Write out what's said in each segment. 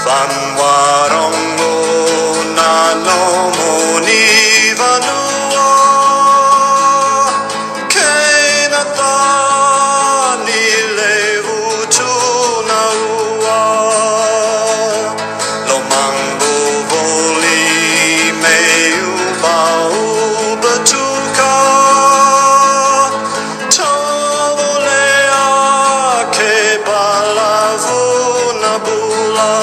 Fanwarongo na no moni vanua Kena tani levu tu na ua Lo mango voli me uba ubatuka Tavolea ke balavu na bula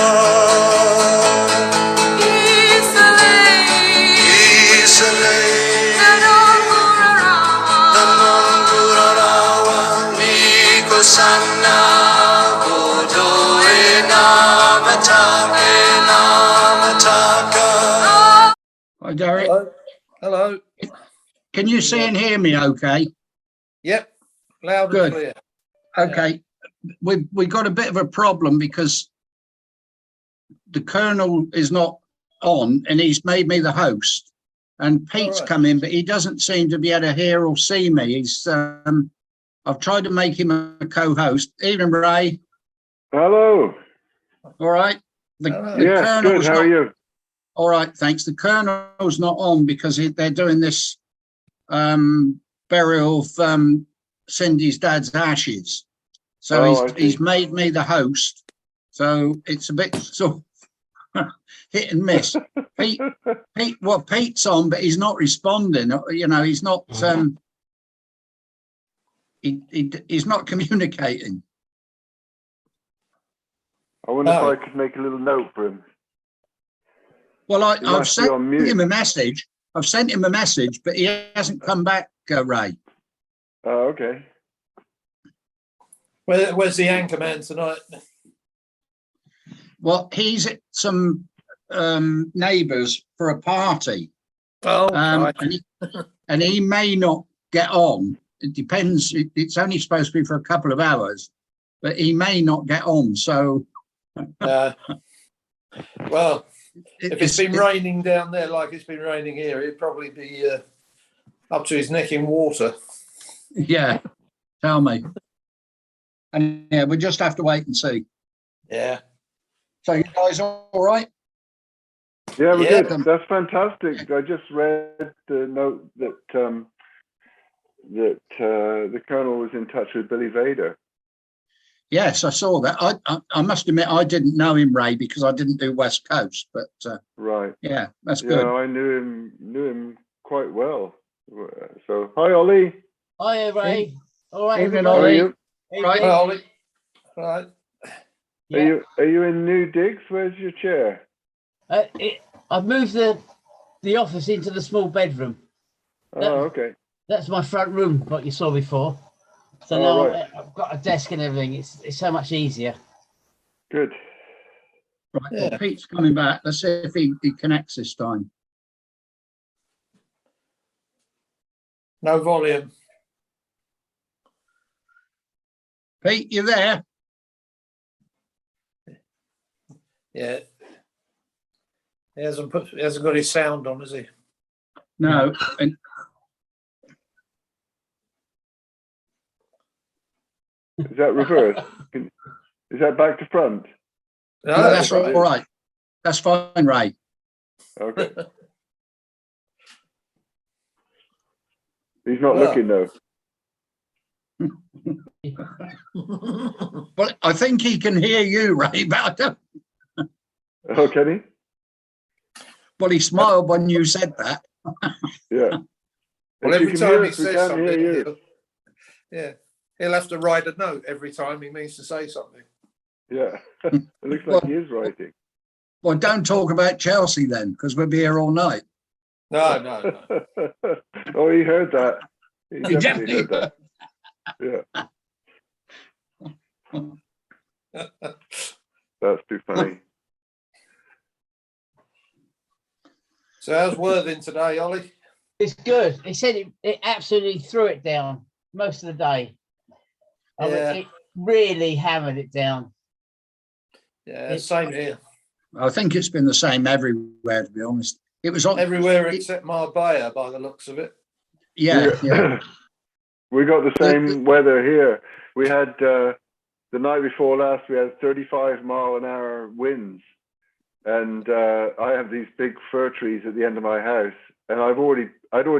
Sana budoe namataka. Hi, Derek. Hello. Hello. Can you see and hear me okay? Yep. Loud Good. and clear. Okay. We got a bit of a problem because the Colonel is not on and he's made me the host. And Pete's come in, but he doesn't seem to be able to hear or see me. He's I've tried to make him a co-host. Evening, Ray. Hello. All right. Yes, good. How are you? All right, thanks. The Colonel's not on because they're doing this burial of Cindy's dad's ashes. So he's made me the host. So it's a bit sort of hit and miss. Pete's on, but he's not responding. You know, he's not. He's not communicating. I wonder if I could make a little note for him. Well, I've sent him a message. I've sent him a message, but he hasn't come back, Ray. Oh, okay. Where's the anchor man tonight? Well, he's at some neighbours for a party. Oh, and he may not get on. It depends. It's only supposed to be for a couple of hours, but he may not get on. So, well, if it's been raining down there like it's been raining here, he'd probably be up to his neck in water. Yeah, tell me. And yeah, we'll just have to wait and see. Yeah. So you guys all right? Yeah, we're good. That's fantastic. I just read the note that the Colonel was in touch with Billy Vader. Yes, I saw that. I must admit I didn't know him, Ray, because I didn't do West Coast. But right, yeah, that's good. I knew him quite well. So hi, Ollie. Hi, Ray. All right, Evening, How are everybody. you? Right. Hi, Ollie. Right. Yeah. Are you in new digs? Where's your chair? I've moved the office into the small bedroom. Okay. That's my front room, what you saw before. So now I've got a desk and everything. It's so much easier. Good. Right. Well, Pete's coming back. Let's see if he connects this time. No volume. Pete, you there? Yeah. He hasn't got his sound on, has he? No. And is that reverse? Is that back to front? No, that's all right. That's fine, Ray. Okay. He's not looking though. Well, I think he can hear you, Ray, but I don't. Oh, can he? Well, he smiled when you said that. Yeah. Well, every time he says something, he'll have to write a note every time he means to say something. Yeah. It looks like he is writing. Well, don't talk about Chelsea then, because we'll be here all night. No. Oh, he heard that. He definitely heard that. Yeah. That's too funny. So how's Worthing today, Ollie? It's good. He said it absolutely threw it down most of the day. Yeah. It really hammered it down. Yeah, same here. I think it's been the same everywhere, to be honest. It was on everywhere except Marbella, by the looks of it. Yeah. We got the same weather here. We had the night before last, we had 35-mile-an-hour winds. and I have these big fir trees at the end of my house, and I'd already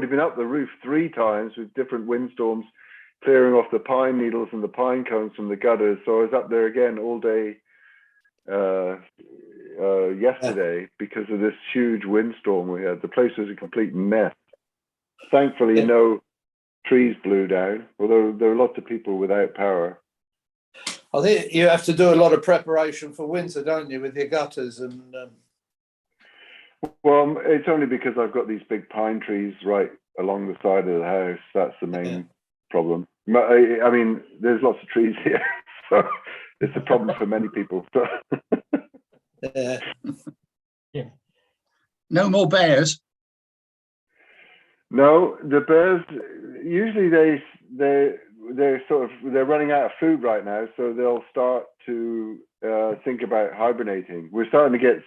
been up the roof 3 times with different windstorms, clearing off the pine needles and the pine cones from the gutters. So I was up there again all day yesterday because of this huge windstorm we had. The place was a complete mess. Thankfully, no trees blew down, although there were lots of people without power. I think you have to do a lot of preparation for winter, don't you, with your gutters and. Well, it's only because I've got these big pine trees right along the side of the house. That's the main problem. I mean, there's lots of trees here, so it's a problem for many people. So. Yeah. No more bears. No, the bears usually they're running out of food right now, so they'll start to think about hibernating. We're starting to get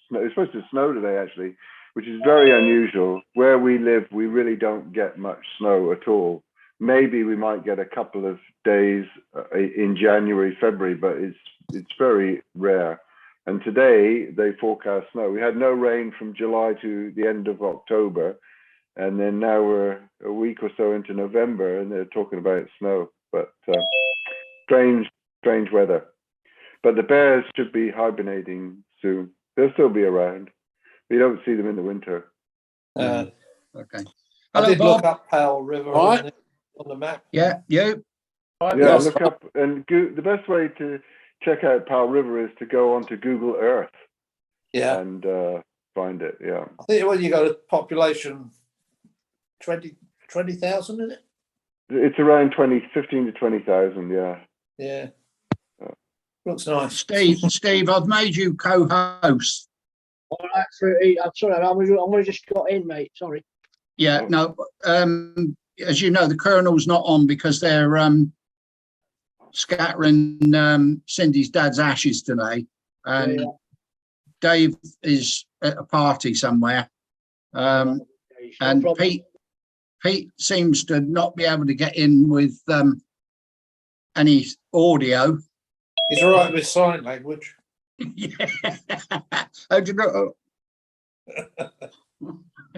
snow. It's supposed to snow today, actually, which is very unusual. Where we live, we really don't get much snow at all. Maybe we might get a couple of days in January, February, but it's very rare. And today they forecast snow. We had no rain from July to the end of October, and then now we're a week or so into November, and they're talking about snow. But strange weather. But the bears should be hibernating soon. They'll still be around. We don't see them in the winter. Okay. I Hello, did Bob. look up Powell River on the map. Yeah, you. Yeah, look up and the best way to check out Powell River is to go onto Google Earth. Yeah. And find it. Yeah. I think when you got a population 20,000 in it. It's around 15 to 20,000. Yeah. Yeah. Looks nice. Steve, I've made you co-host. All right, Fruity. I'm sorry, I'm only just got in, mate. Sorry. Yeah, no. As you know, the Colonel's not on because they're scattering Cindy's dad's ashes today, and Dave is at a party somewhere, and Pete seems to not be able to get in with any audio. He's all right with sign language. Yeah. How do you know?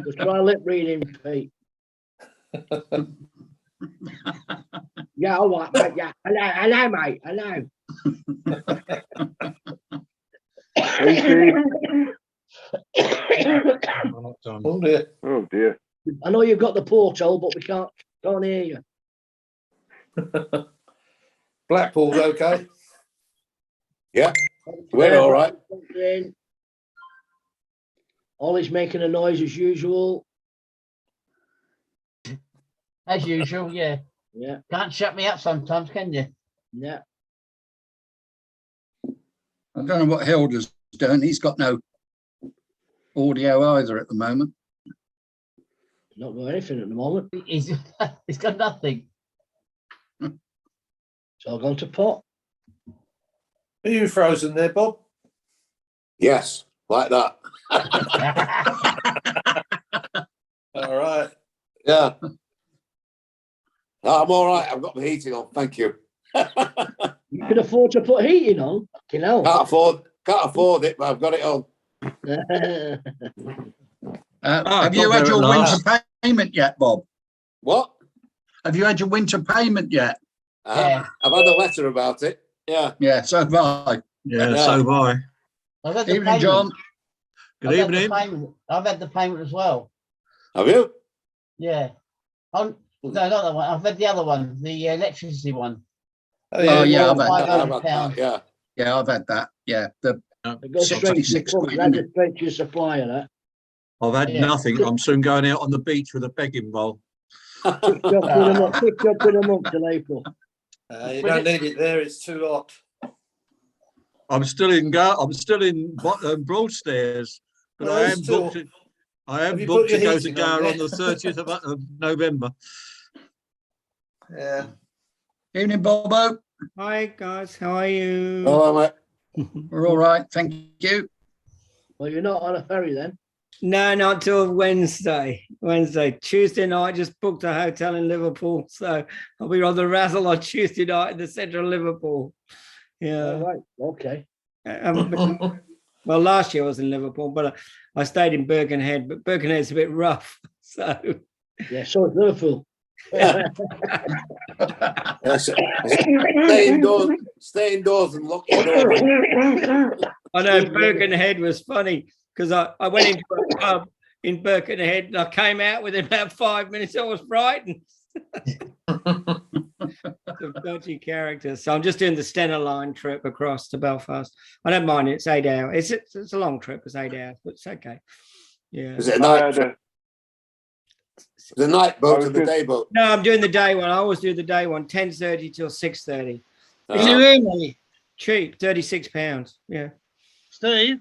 Just try lip reading, Pete. Yeah, all right, mate. Yeah, hello, mate. Hello. Oh dear. Oh dear. I know you've got the portal, but we can't hear you. Blackpool's okay. Yeah, we're all right. Ollie's making a noise as usual. As usual, yeah. Yeah. Can't shut me up sometimes, can you? Yeah. I don't know what Hilda's done. He's got no audio either at the moment. Not got anything at the moment. He's got nothing. It's all gone to pot. Are you frozen there, Bob? Yes, like that. All right. Yeah. I'm all right. I've got the heating on. Thank you. You can afford to put heating on. You know. Can't afford it, but I've got it on. Have you had your winter payment yet, Bob? What? Have you had your winter payment yet? Yeah. I've had a letter about it. Yeah. Yeah, so have I. Yeah, so have I. I've had the Evening, payment. John. Good evening. I've had the payment as well. Have you? Yeah. No, not that one. I've had the other one, the electricity one. Oh, yeah, I've had £500. Yeah. Yeah, I've had that. Yeah, the It goes straight to the 66 pump. quid, That's isn't it? straight to your supplier. That. I've had nothing. I'm soon going out on the beach with a begging bowl. £6 a month till April. You don't need it there. It's too hot. I'm still in Broadstairs, but I am booked. I am booked to go to Gower on the 30th of November. Yeah. Evening, Bobo. Hi guys, how are you? Hello, mate. We're all right, thank you. Well, you're not on a ferry then. No, not till Wednesday. Tuesday night, just booked a hotel in Liverpool, so I'll be on the razzle on Tuesday night in the centre of Liverpool. Yeah. All right. Okay. Well, last year I was in Liverpool, but I stayed in Birkenhead, but Birkenhead's a bit rough. So Yeah, so it's Liverpool. Stay indoors and lock your door. I know Birkenhead was funny because I went into a pub in Birkenhead and I came out within about 5 minutes. I was frightened. Some dodgy characters. So I'm just doing the Stena Line trip across to Belfast. I don't mind it. It's 8 hours. It's a long trip. It's 8 hours, but it's okay. Yeah. Is it a night trip? The night boat or the day boat? No, I'm doing the day one. I always do the day one, 10:30 till 6:30. Can you hear me? Cheap, £36. Yeah. Steve?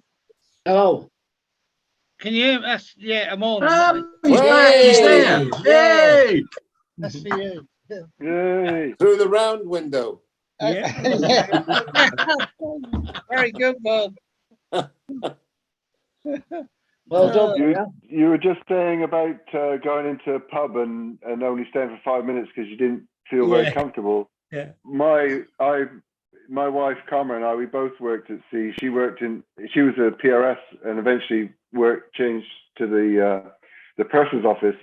Oh. Can you hear me? That's, yeah, I'm on. He's back. He's there. Yay! That's for you. Yay! Through the round window. Yeah. Very good, bud. Well done. You were just saying about going into a pub and only staying for 5 minutes because you didn't feel very comfortable. Yeah. My wife Karma and I, we both worked at sea. She was a PRS and eventually changed to the purser's office.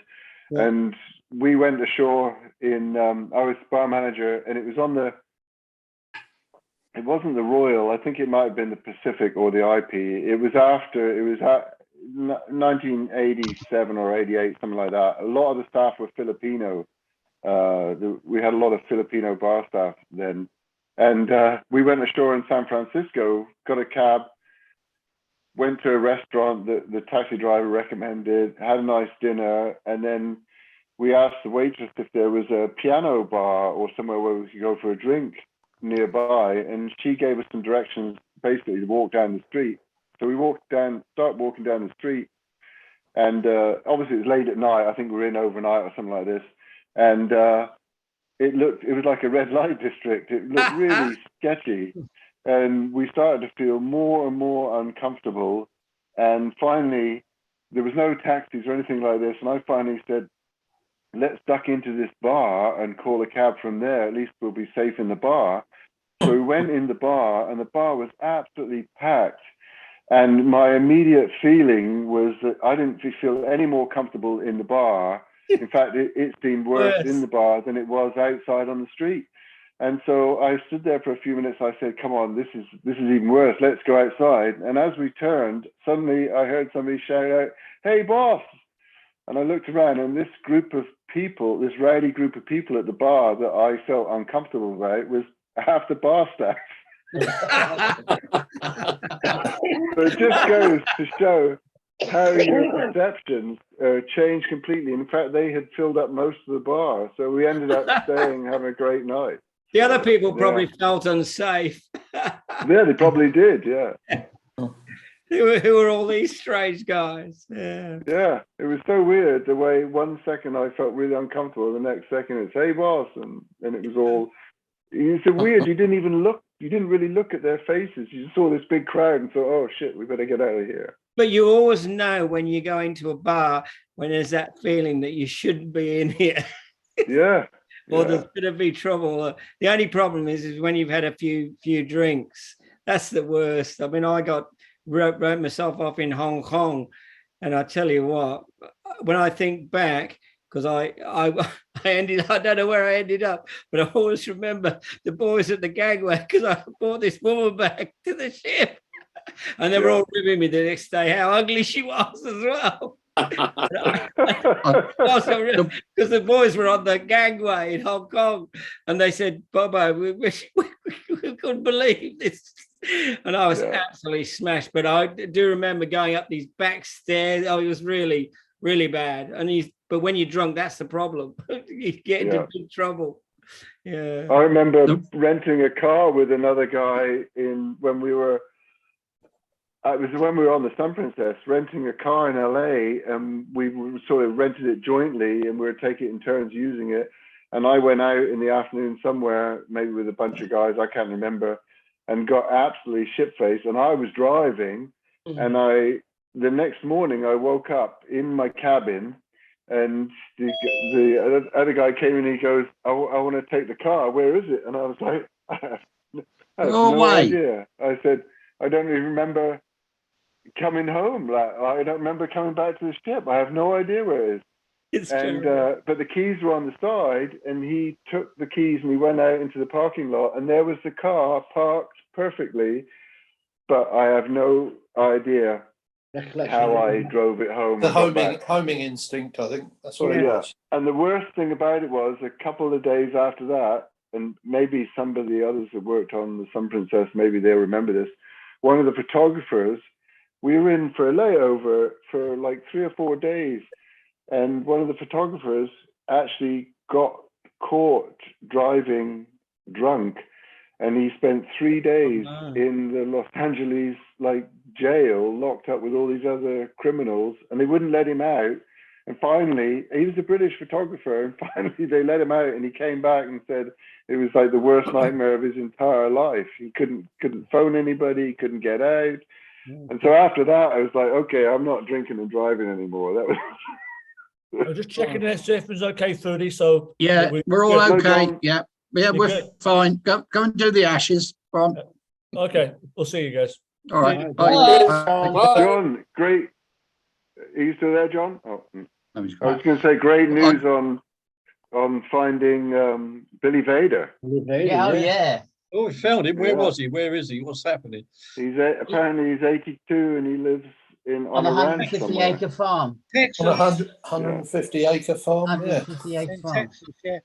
Yeah. And we went ashore in I was bar manager, and it wasn't the Royal. I think it might have been the Pacific or the IP. It was 1987 or 88, something like that. A lot of the staff were Filipino. We had a lot of Filipino bar staff then. And we went ashore in San Francisco, got a cab, went to a restaurant that the taxi driver recommended, had a nice dinner, and then we asked the waitress if there was a piano bar or somewhere where we could go for a drink nearby, and she gave us some directions basically to walk down the street. So we start walking down the street, and obviously it was late at night. I think we were in overnight or something like this, and it was like a red light district. It looked really sketchy, and we started to feel more and more uncomfortable. And finally, there was no taxis or anything like this, and I finally said, let's duck into this bar and call a cab from there. At least we'll be safe in the bar. So we went in the bar, and the bar was absolutely packed. And my immediate feeling was that I didn't feel any more comfortable in the bar. In fact, it seemed worse in the bar than it was outside on the street. And so I stood there for a few minutes. I said, come on, this is even worse. Let's go outside. And as we turned, suddenly I heard somebody shout out, "Hey, boss." And I looked around, and this group of people, this rowdy group of people at the bar that I felt uncomfortable about was half the bar staff. So it just goes to show how your perceptions change completely. In fact, they had filled up most of the bar, so we ended up staying, having a great night. The other people probably felt unsafe. Yeah, they probably did. Yeah. Who were all these strange guys? Yeah. Yeah, it was so weird the way 1 second I felt really uncomfortable, the next second it's "Hey, boss," and it was all. It's weird. You didn't even look. You didn't really look at their faces. You just saw this big crowd and thought, "Oh shit, we better get out of here." But you always know when you go into a bar when there's that feeling that you shouldn't be in here. Yeah. Or there's going to be trouble. The only problem is when you've had a few drinks. That's the worst. I mean, I wrote myself off in Hong Kong, and I tell you what, when I think back, because I don't know where I ended up, but I always remember the boys at the gangway because I brought this woman back to the ship, and they were all ribbing me the next day how ugly she was as well. Because the boys were on the gangway in Hong Kong, and they said, "Bobo, we couldn't believe this." And I was absolutely smashed. But I do remember going up these back stairs. Oh, it was really, really bad. But when you're drunk, that's the problem. You get into big trouble. Yeah. I remember renting a car with another guy when we were on the Sun Princess, renting a car in LA, and we sort of rented it jointly, and we were taking it in turns using it. And I went out in the afternoon somewhere, maybe with a bunch of guys, I can't remember, and got absolutely shit-faced. And I was driving, and the next morning I woke up in my cabin, and the other guy came in and he goes, I want to take the car. Where is it? And I was like, I have no idea. I said, I don't even remember coming home. Like, I don't remember coming back to the ship. I have no idea where it is. It's But the keys were on the side, and he took the keys and we went out into the parking lot, and there was the car parked perfectly, but I have no idea how I drove it home. The homing instinct, I think. That's what it was. And the worst thing about it was a couple of days after that, and maybe some of the others that worked on the Sun Princess, maybe they'll remember this. One of the photographers, we were in for a layover for like 3 or 4 days. And one of the photographers actually got caught driving drunk, and he spent 3 days in the Los Angeles jail, locked up with all these other criminals, and they wouldn't let him out. And finally, he was a British photographer, and finally they let him out, and he came back and said it was like the worst nightmare of his entire life. He couldn't phone anybody, he couldn't get out. And so after that, I was like, okay, I'm not drinking and driving anymore. That was. I'm just checking that everything's okay, 30. So yeah, we're all okay. Yeah, we're good. fine. Go and do the ashes. Go on. Okay, we'll see you guys. All right. Bye. John, great. Are you still there, John? Oh, No, he's I was going to say great news on finding Billy Vader. Yeah. Oh, we found him. Where was he? Where is he? What's happening? Apparently he's 82 and he lives on a 150-acre farm. On a 150-acre farm. 150-acre farm. Texas, yeah.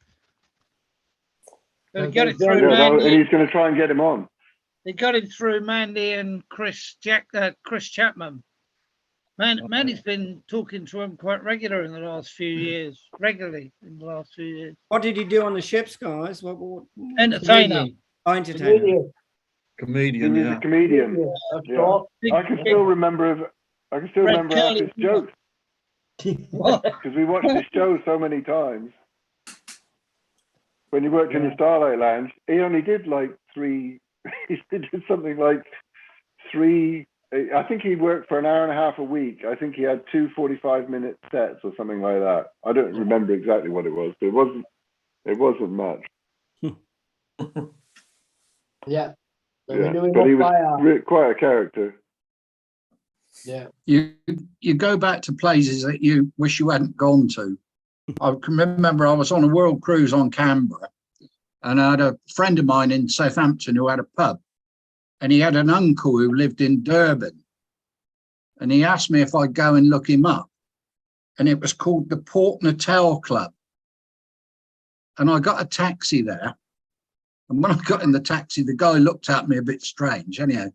They So got it through and Mandy. he's going to try and get him on. They got him through Mandy and Chris Chapman. Mandy's been talking to him quite regular in the last few years. Regularly in the last few years. What did he do on the ships, guys? What Entertainer. Entertainer. Comedian, he was a comedian. Yeah. I can still remember half his jokes because we watched his show so many times. When he worked in the Starlight Lounge, he only did like 3. He did something like 3. I think he worked for an hour and a half a week. I think he had 2 45-minute sets or something like that. I don't remember exactly what it was, but it wasn't much. Yeah. So yeah. But he was quite a character. Yeah. You go back to places that you wish you hadn't gone to. I can remember I was on a world cruise on Canberra, and I had a friend of mine in Southampton who had a pub, and he had an uncle who lived in Durban, and he asked me if I'd go and look him up, and it was called the Port Natal Club. And I got a taxi there, and when I got in the taxi, the guy looked at me a bit strange. Anyhow,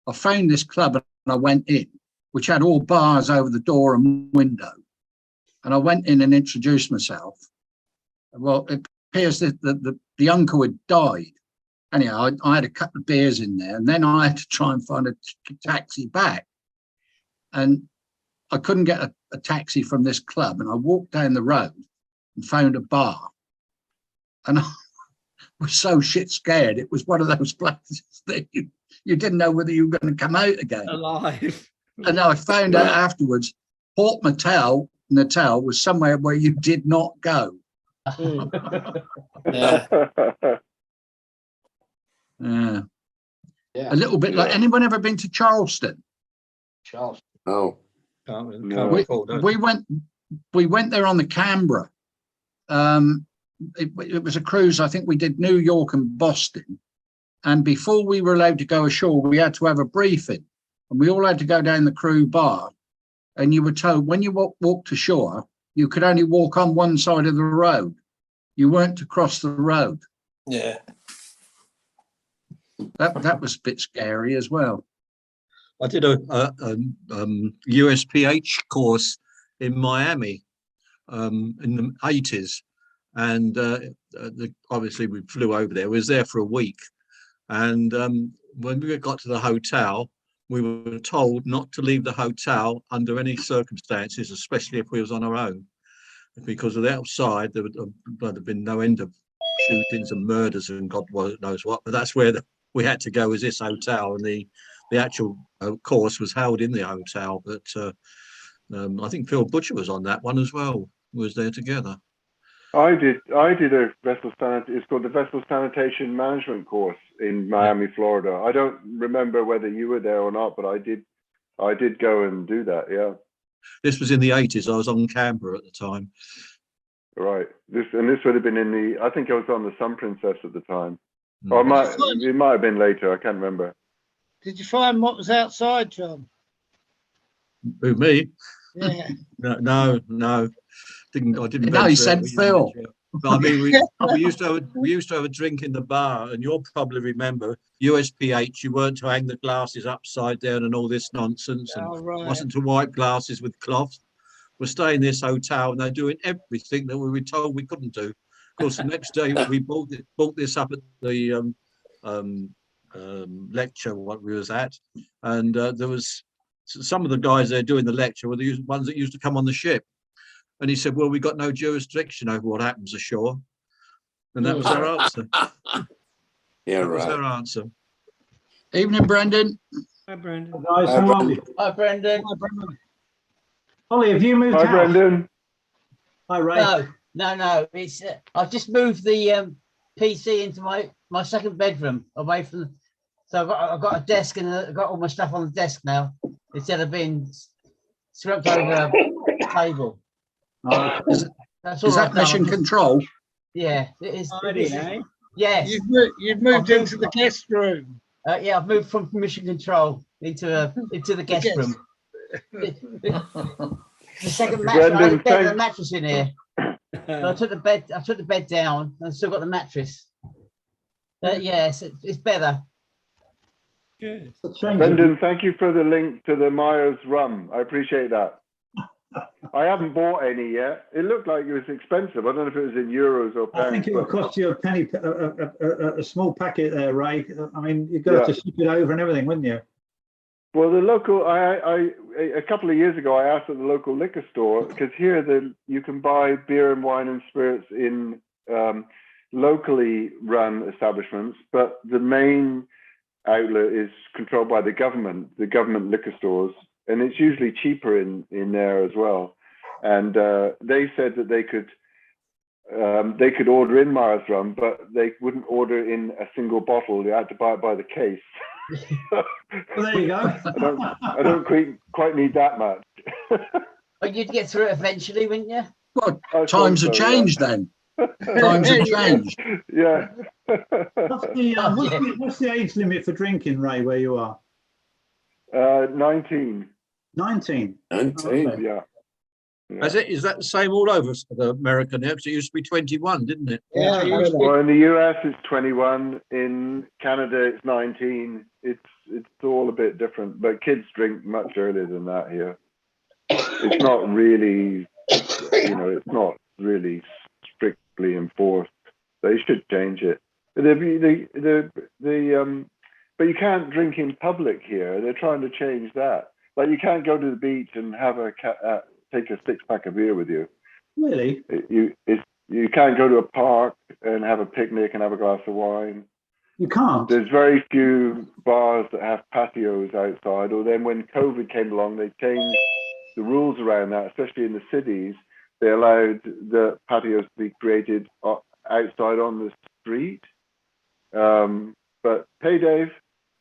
I found this club and I went in, which had all bars over the door and window. And I went in and introduced myself. Well, it appears that the uncle had died. Anyhow, I had a couple of beers in there, and then I had to try and find a taxi back. And I couldn't get a taxi from this club. And I walked down the road and found a bar. And I was so shit scared. It was one of those places that you didn't know whether you were going to come out again. Alive. And I found out afterwards, Port Natal was somewhere where you did not go. Yeah. A little bit like, anyone ever been to Charleston? Charleston. Oh. We went there on the Canberra. It was a cruise. I think we did New York and Boston. And before we were allowed to go ashore, we had to have a briefing. And we all had to go down the crew bar. And you were told when you walked ashore, you could only walk on one side of the road. You weren't to cross the road. Yeah. That was a bit scary as well. I did a USPH course in Miami in the 80s. And obviously we flew over there. We was there for a week. And when we got to the hotel, we were told not to leave the hotel under any circumstances, especially if we was on our own, because of the outside there would have been no end of shootings and murders and God knows what. But that's where we had to go, was this hotel, and the actual course was held in the hotel. But I think Phil Butcher was on that one as well. We was there together. I did a it's called the Vessel Sanitation Management course in Miami, Florida. I don't remember whether you were there or not, but I did I did go and do that. Yeah. This was in the 80s. I was on Canberra at the time. Right. This would have been in the. I think I was on the Sun Princess at the time. Or it might have been later. I can't remember. Did you find what was outside, John? Who, me? Yeah. No. I didn't. No, he said Phil. But I mean, we used to have a drink in the bar, and you'll probably remember USPH. You weren't to hang the glasses upside down and all this nonsense, and wasn't to wipe glasses with cloth. We're staying in this hotel, and they're doing everything that we were told we couldn't do. Of course, the next day we brought this up at the lecture what we was at, and there was some of the guys there doing the lecture were the ones that used to come on the ship. And he said, well, we got no jurisdiction over what happens ashore. And that was their answer. Yeah, that was right. their answer. Evening, Brendan. Hi, Brendan. Guys, how are you? Hi, Brendan. Ollie, have you moved Hi, house? Brendan. Hi, Ray. No. It's I've just moved the PC into my second bedroom away from. So I've got a desk and I've got all my stuff on the desk now instead of being swept over a table. Is that mission control? Yeah, it is. Eh? Yes. You've moved into the guest room. Yeah, I've moved from mission control into the guest room. The second mattress. I had the mattress in here. So I took the bed down and still got the mattress. Yes, it's better. Good. Brendan, thank you for the link to the Myers rum. I appreciate that. I haven't bought any yet. It looked like it was expensive. I don't know if it was in euros or pounds. I think it would cost you a penny, a small packet there, Ray. I mean, you'd go to ship it over and everything, wouldn't you? Well, the local, a couple of years ago, I asked at the local liquor store, because here you can buy beer and wine and spirits in locally run establishments, but the main outlet is controlled by the government liquor stores. And it's usually cheaper in there as well. And they said that they could order in Myers rum, but they wouldn't order in a single bottle. You had to buy it by the case. Well, there you go. I don't quite need that much. But you'd get through it eventually, wouldn't you? Well, times have changed then. Times have changed. Yeah. What's the age limit for drinking, Ray, where you are? 19. 19. 19. Yeah. Is that the same all over America now? Because it used to be 21, didn't it? Yeah. Well, in the US it's 21. In Canada it's 19. It's all a bit different, but kids drink much earlier than that here. It's not really, it's not really strictly enforced. They should change it. But you can't drink in public here. They're trying to change that. Like you can't go to the beach and have take a 6-pack of beer with you. Really? You can't go to a park and have a picnic and have a glass of wine. You can't. There's very few bars that have patios outside. Or then when COVID came along, they changed the rules around that, especially in the cities. They allowed the patios to be created outside on the street. But hey, Dave.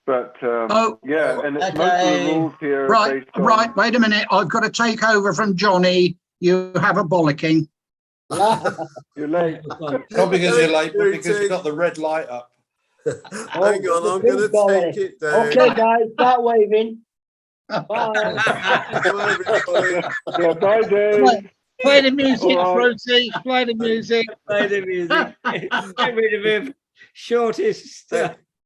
But yeah, and most of the rules here. Right. Wait a minute. I've got to take over from Johnny. You have a bollocking. You're late. Not because you're late, but because you've got the red light up. Hang on, I'm going to take it down. Okay, guys, start waving. Bye. Yeah, bye, Dave. Play the music, Fruity. Play the music. Play the music. Get rid of him. Shortest.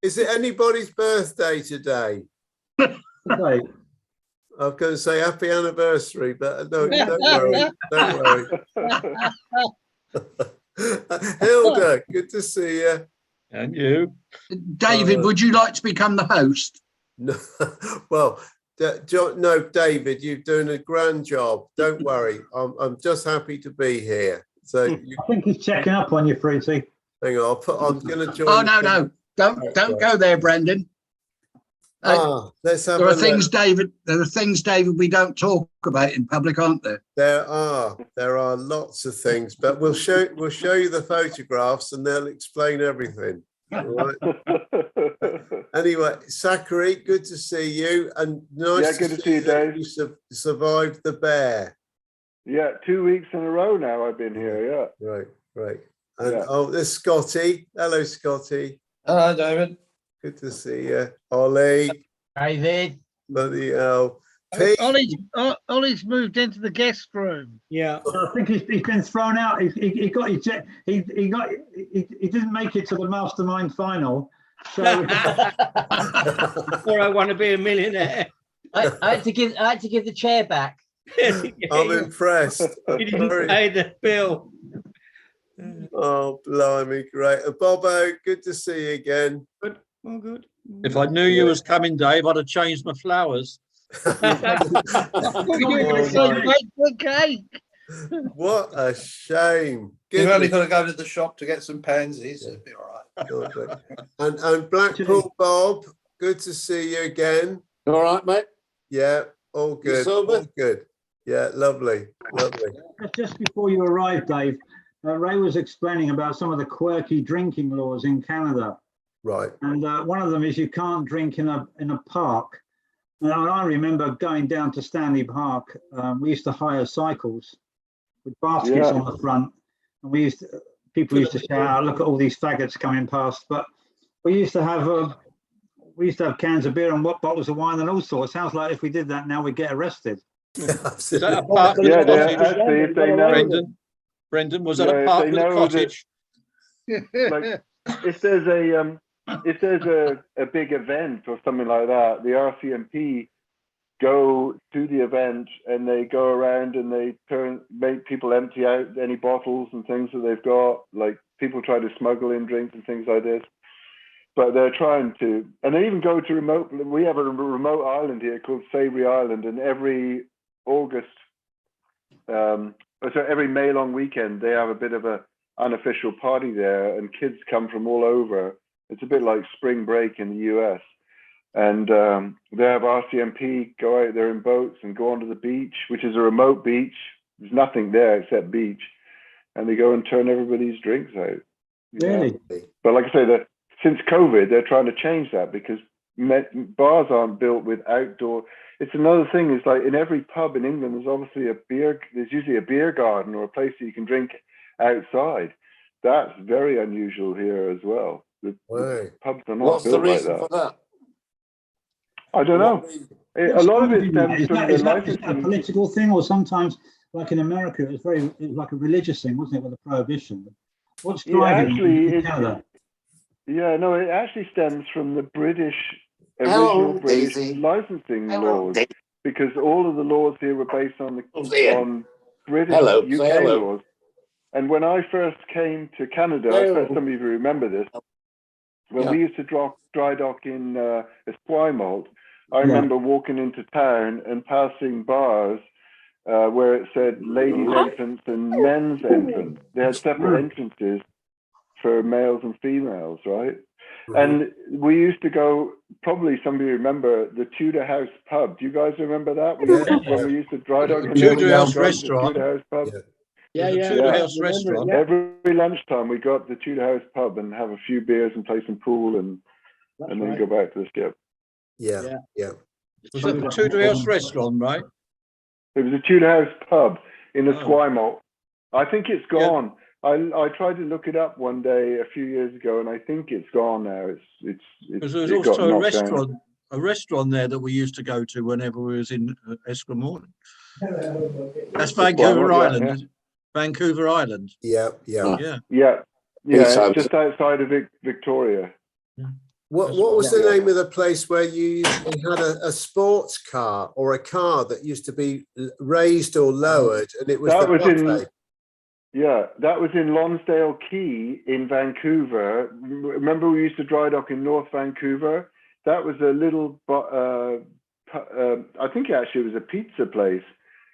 Is it anybody's birthday today? Okay. I was going to say happy anniversary, but no, don't worry. Don't worry. Hilda, good to see you. And you. David, would you like to become the host? No, well, no, David, you're doing a grand job. Don't worry. I'm just happy to be here. So I think he's checking up on you, Fruity. Hang on, I'm going to join. Oh no. Don't go there, Brendan. Let's have there are things, David, we don't talk about in public, aren't there? There are lots of things, but we'll show you the photographs and they'll explain everything. Right. Anyway, Zachary, good to see you, and nice good to see you, that Dave. you survived the bear. Yeah, 2 weeks in a row now I've been here. Yeah. Right. And Yeah. oh, there's Scotty. Hello, Scotty. Hello, David. Good to see you. Ollie. David. Bloody hell. Pete. Ollie's moved into the guest room. Yeah. I think he's been thrown out. He didn't make it to the mastermind final. So Or I want to be a millionaire. I had to give the chair back. I'm impressed. You didn't pay the bill. Oh, blimey, great. Bobo, good to see you again. Good. All good. If I knew you was coming, Dave, I'd have changed my flowers. What a shame. You've only got to go to the shop to get some pansies. It'll be all right. And Blackpool Bob, good to see you again. All right, mate. Yeah, all good. All good. Yeah, lovely. just before you arrived, Dave, Ray was explaining about some of the quirky drinking laws in Canada. Right. And one of them is you can't drink in a park. And I remember going down to Stanley Park. We used to hire cycles with baskets on the front, and people used to shout, "Look at all these faggots coming past!" But we used to have cans of beer and bottles of wine and all sorts. Sounds like if we did that now, we'd get arrested. Is that a park with a cottage? Brendan, was that a park with a cottage? Like, if there's a big event or something like that, the RCMP go to the event and they go around and they make people empty out any bottles and things that they've got. Like, people try to smuggle in drinks and things like this, but they're trying to, and they even go to we have a remote island here called Savory Island, and every every May long weekend they have a bit of a unofficial party there, and kids come from all over. It's a bit like spring break in the US. And they have RCMP go out there in boats and go onto the beach, which is a remote beach. There's nothing there except beach. And they go and turn everybody's drinks out. Really? But like I say, that since COVID, they're trying to change that because bars aren't built with outdoor. It's another thing, is like in every pub in England, there's usually a beer garden or a place that you can drink outside. That's very unusual here as well. The pubs are not built like that. For that? I don't know. A lot of it stems from the licensing. Is that a political thing, or sometimes, like in America, it was like a religious thing, wasn't it, with the prohibition? What's driving in Canada? It actually stems from the original British licensing laws, because all of the laws here were based on British UK laws. And when I first came to Canada, I bet some of you remember this, when we used to dry dock in Esquimalt, I remember walking into town and passing bars where it said ladies' entrance and men's entrance. They had separate entrances for males and females, right? And we used to go, probably some of you remember, the Tudor House pub. Do you guys remember that? When we used to dry dock in the Tudor House restaurant. Tudor House pub. Tudor House restaurant. Every lunchtime we got the Tudor House pub and have a few beers and play some pool and then go back to the skip. Yeah. Was that the Tudor House restaurant, right? It was a Tudor House pub in the Esquimalt. I think it's gone. I tried to look it up one day a few years ago, and I think it's gone now. Because there was also a restaurant there that we used to go to whenever we was in Esquimalt. That's Vancouver Island. Vancouver Island. Yeah. It's just outside of Victoria. What was the name of the place where you had a sports car or a car that used to be raised or lowered, and it was that was in Lonsdale Quay in Vancouver. Remember, we used to dry dock in North Vancouver. That was a little, I think actually it was a pizza place.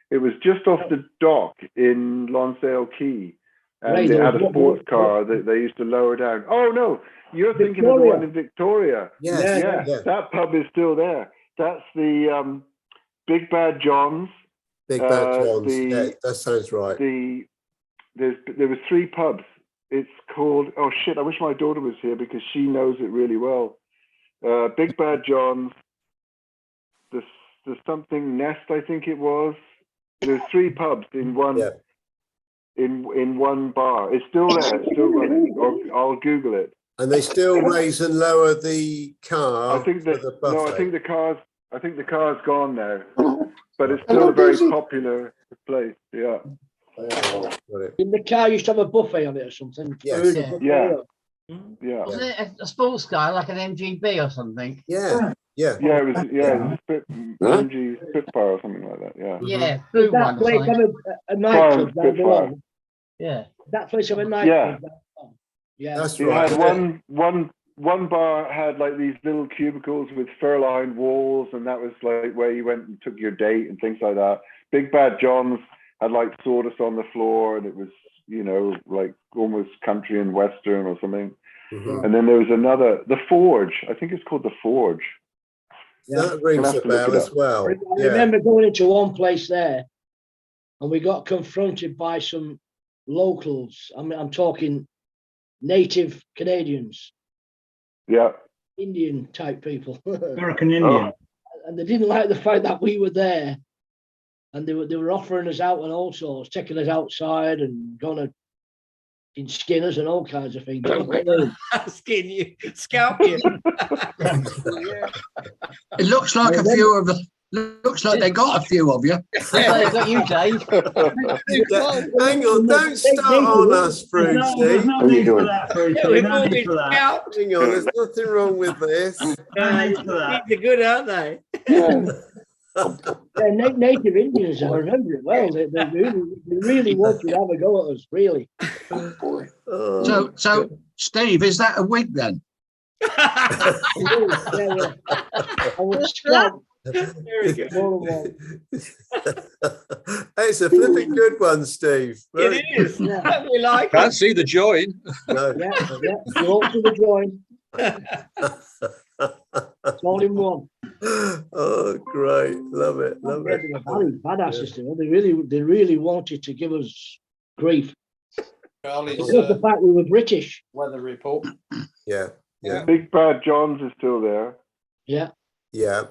It was just off the dock in Lonsdale Quay, and they had a sports car that they used to lower down. Oh no, you're thinking of the one in Victoria. Yeah. That pub is still there. That's the Big Bad John's. Big Bad John's. That sounds right. There was 3 pubs It's called, oh shit, I wish my daughter was here because she knows it really well. Big Bad John's, the something Nest, I think it was. There's 3 pubs in one in one bar. It's still there, it's still running. Or I'll Google it. And they still raise and lower the car. I think that for the buffet. no, I think the car's gone now, but it's still a very popular place. Yeah. In the car used to have a buffet on it or something. Yes. Yeah. Wasn't it a sports car like an MGB or something? Yeah. Yeah. Yeah, it was. Yeah, it was MG Spitfire or something like that. Yeah. Yeah, blue That one. place Or have something. a nightclub down Spitfire. below. Yeah. That place have a Yeah. nightclub down below. Yeah. That's It right. had one bar had like these little cubicles with fur-lined walls, and that was like where you went and took your date and things like that. Big Bad John's had like sawdust on the floor, and it was, you know, like almost country and western or something. Mhm. And then there was another, the Forge. I think it's called the Forge. That rings a bell as well. I remember going into one place there, and we got confronted by some locals. I mean, I'm talking native Canadians, Yeah. Indian type people. American Indian. And they didn't like the fact that we were there, and they were offering us out and all sorts, taking us outside and gonna skin us and all kinds of things. Skin you, scalp you. It looks like a few of the. Looks like they got a few of you. They got you, Dave. Hang on, don't start on us, Bruce. There's no need for that, Bruce. Yeah, we've No all need been for that. scalped. Hang on, there's nothing wrong with this. No need for that. They're good, aren't they? Yeah, native Indians, I remember it well. They really wanted to have a go at us, really. Oh, So Steve, is that a wig then? I was scalped. Very good. It's a flipping good one, Steve. Very It is. Yeah. We like Can't it. see the join. No. Yeah, go up to the joint. It's all in one. Oh, great. Love it. Love it. Badasses, you know. They really wanted to give us grief. Charlie's Because of the fact we were British. weather report. Yeah. Yeah. Big Bad John's is still there, Yeah. Yeah.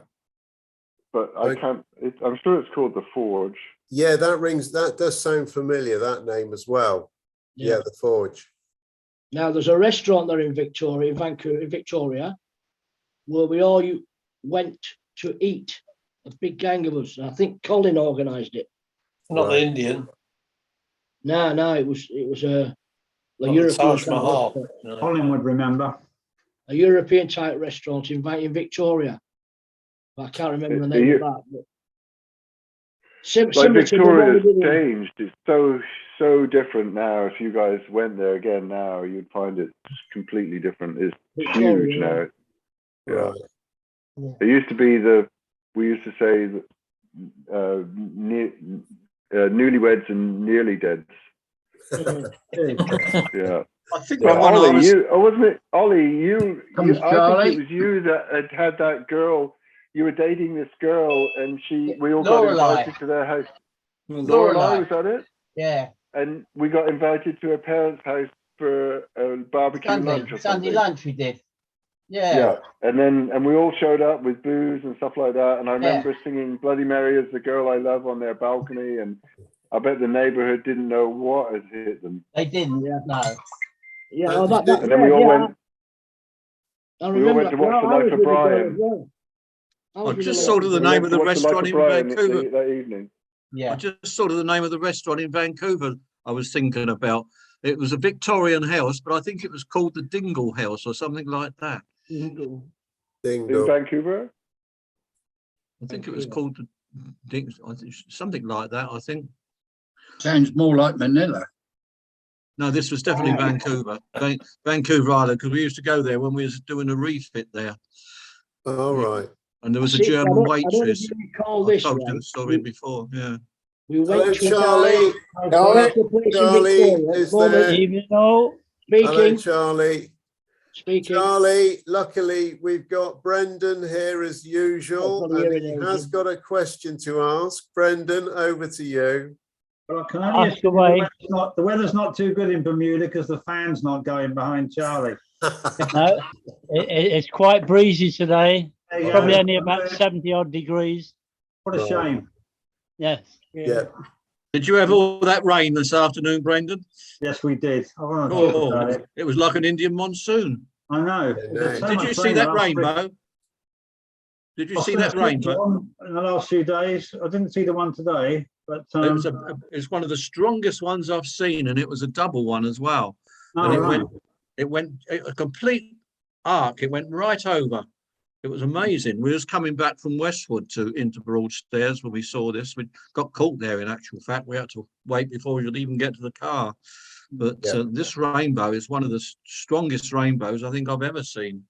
but I can't. I'm sure it's called the Forge. Yeah, that does sound familiar, that name as well. Yeah, the Forge. Now there's a restaurant there in Victoria, in Vancouver, in Victoria, where we all went to eat. A big gang of us. I think Colin organised it. Not the Indian. No, it was a Not the European Taj type Mahal. restaurant. No. Colin would remember. A European type restaurant in Victoria. I can't remember the name of that. But Like similar to the one Victoria's we did in- changed. It's so different now. If you guys went there again now, you'd find it completely different. It's Victoria, huge now. Yeah. Right. Yeah. It used to be we used to say that newlyweds and nearly deads. Yeah. I think But that one I Ollie, was. wasn't it Ollie? I think Charlie. it was you that had that girl. You were dating this girl, and we all got Lorelei. invited to their house. Lorelei. Lorelei, was that it? Yeah. And we got invited to her parents' house for a barbecue lunch or Sunday something. lunch we did. Yeah. Yeah, and we all showed up with booze and stuff like that. And I remember singing "Bloody Mary is the Girl I Love" on their balcony, and I bet the neighborhood didn't know what had hit them. They didn't. Yeah. No. Yeah, oh, that, And then we all went. I we all remember went to that. watch The I Life was of with the girl Brian. as well. I was I with just the saw girl. the We name went of to the watch The Life restaurant of in Brian Vancouver. that evening. I Yeah. just saw the name of the restaurant in Vancouver I was thinking about. It was a Victorian house, but I think it was called the Dingle House or something like that. In Dingle. Vancouver. I think it was called the something like that, I think. Sounds more like Manila. No, this was definitely Vancouver, Vancouver Island, because we used to go there when we was doing a refit there. All right. And there was a See, German I don't know if waitress. you recall I've this, told you right? the story before, yeah. We Hello, went to Charlie. a place in Charlie Victoria. is Moment. there. Even though Hello, Speaking. Charlie. Speaking. Charlie, luckily we've got Brendan here as usual, I've got to hear and he it, has got a question to ask. Brendan, over to you. Well, I can only assume the weather's not too good in Bermuda because the fan's not going behind Charlie. No, it's quite breezy today. Probably only about 70 odd degrees. What a shame. Yes. Yeah. Did you have all that rain this afternoon, Brendan? Yes, we did. I want to talk about it. It was like an Indian monsoon. I know. Did you see that rainbow? Did you see that rainbow? In the last few days, I didn't see the one today, but it's one of the strongest ones I've seen, and it was a double one as well. Oh, and it went a complete arc. It went right over. It was amazing. We was coming back from Westwood into Broadstairs when we saw this. We got caught there. In actual fact, we had to wait before we could even get to the car. But this rainbow is one of the strongest rainbows I think I've ever seen.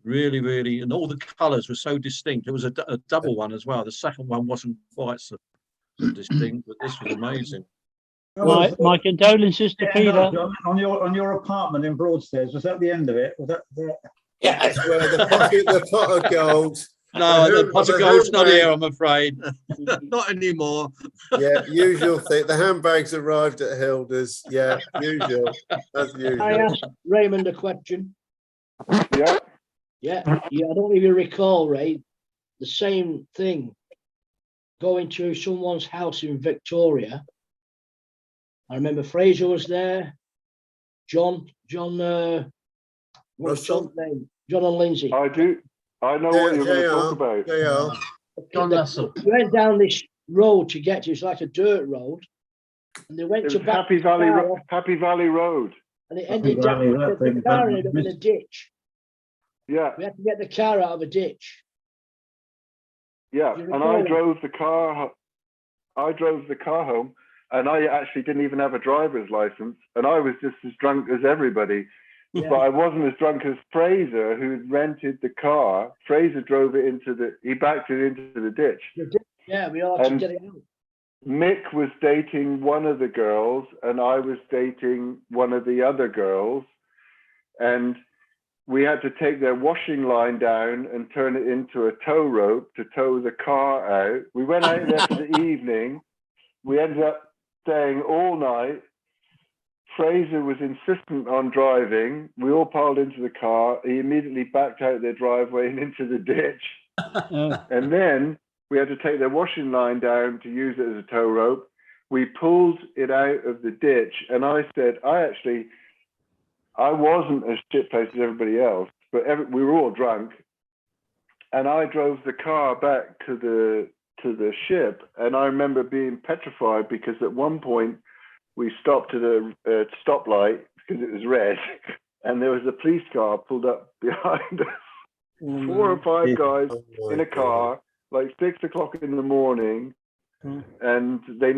Really, really, and all the colours were so distinct. It was a double one as well. The second one wasn't quite so distinct, but this was amazing. My condolences to Peter. On your apartment in Broadstairs, was that the end of it? Was that the... Yeah, the pot of gold. No, the pot of gold's not here, I'm afraid. Not anymore. Yeah, usual thing. The handbags arrived at Hilda's. Yeah, usual. That's usual. I asked Raymond a question. Yeah. Yeah. I don't know if you recall, Ray, the same thing. Going to someone's house in Victoria. I remember Fraser was there. John, what's John's name? John and Lindsay. I do. I know what you're going to talk about. John Russell. They went down this road to get to. It's like a dirt road, and they went to Happy Valley Road, and it ended up the car ended up in a ditch. Yeah, we had to get the car out of a ditch. Yeah, and I drove the car. I drove the car home, and I actually didn't even have a driver's license, and I was just as drunk as everybody. Yeah. But I wasn't as drunk as Fraser, who rented the car. Fraser drove it he backed it into the ditch. Yeah, we all had to get it out. Mick was dating one of the girls, and I was dating one of the other girls. And we had to take their washing line down and turn it into a tow rope to tow the car out. We went out there for the evening. We ended up staying all night. Fraser was insistent on driving. We all piled into the car. He immediately backed out their driveway and into the ditch. And then we had to take their washing line down to use it as a tow rope. We pulled it out of the ditch. And I said, I wasn't as shit-faced as everybody else, but we were all drunk. And I drove the car back to the ship. And I remember being petrified because at one point, we stopped at a stoplight because it was red, and there was a police car pulled up behind us. 4 or 5 guys in a car, like 6 o'clock in the morning, and they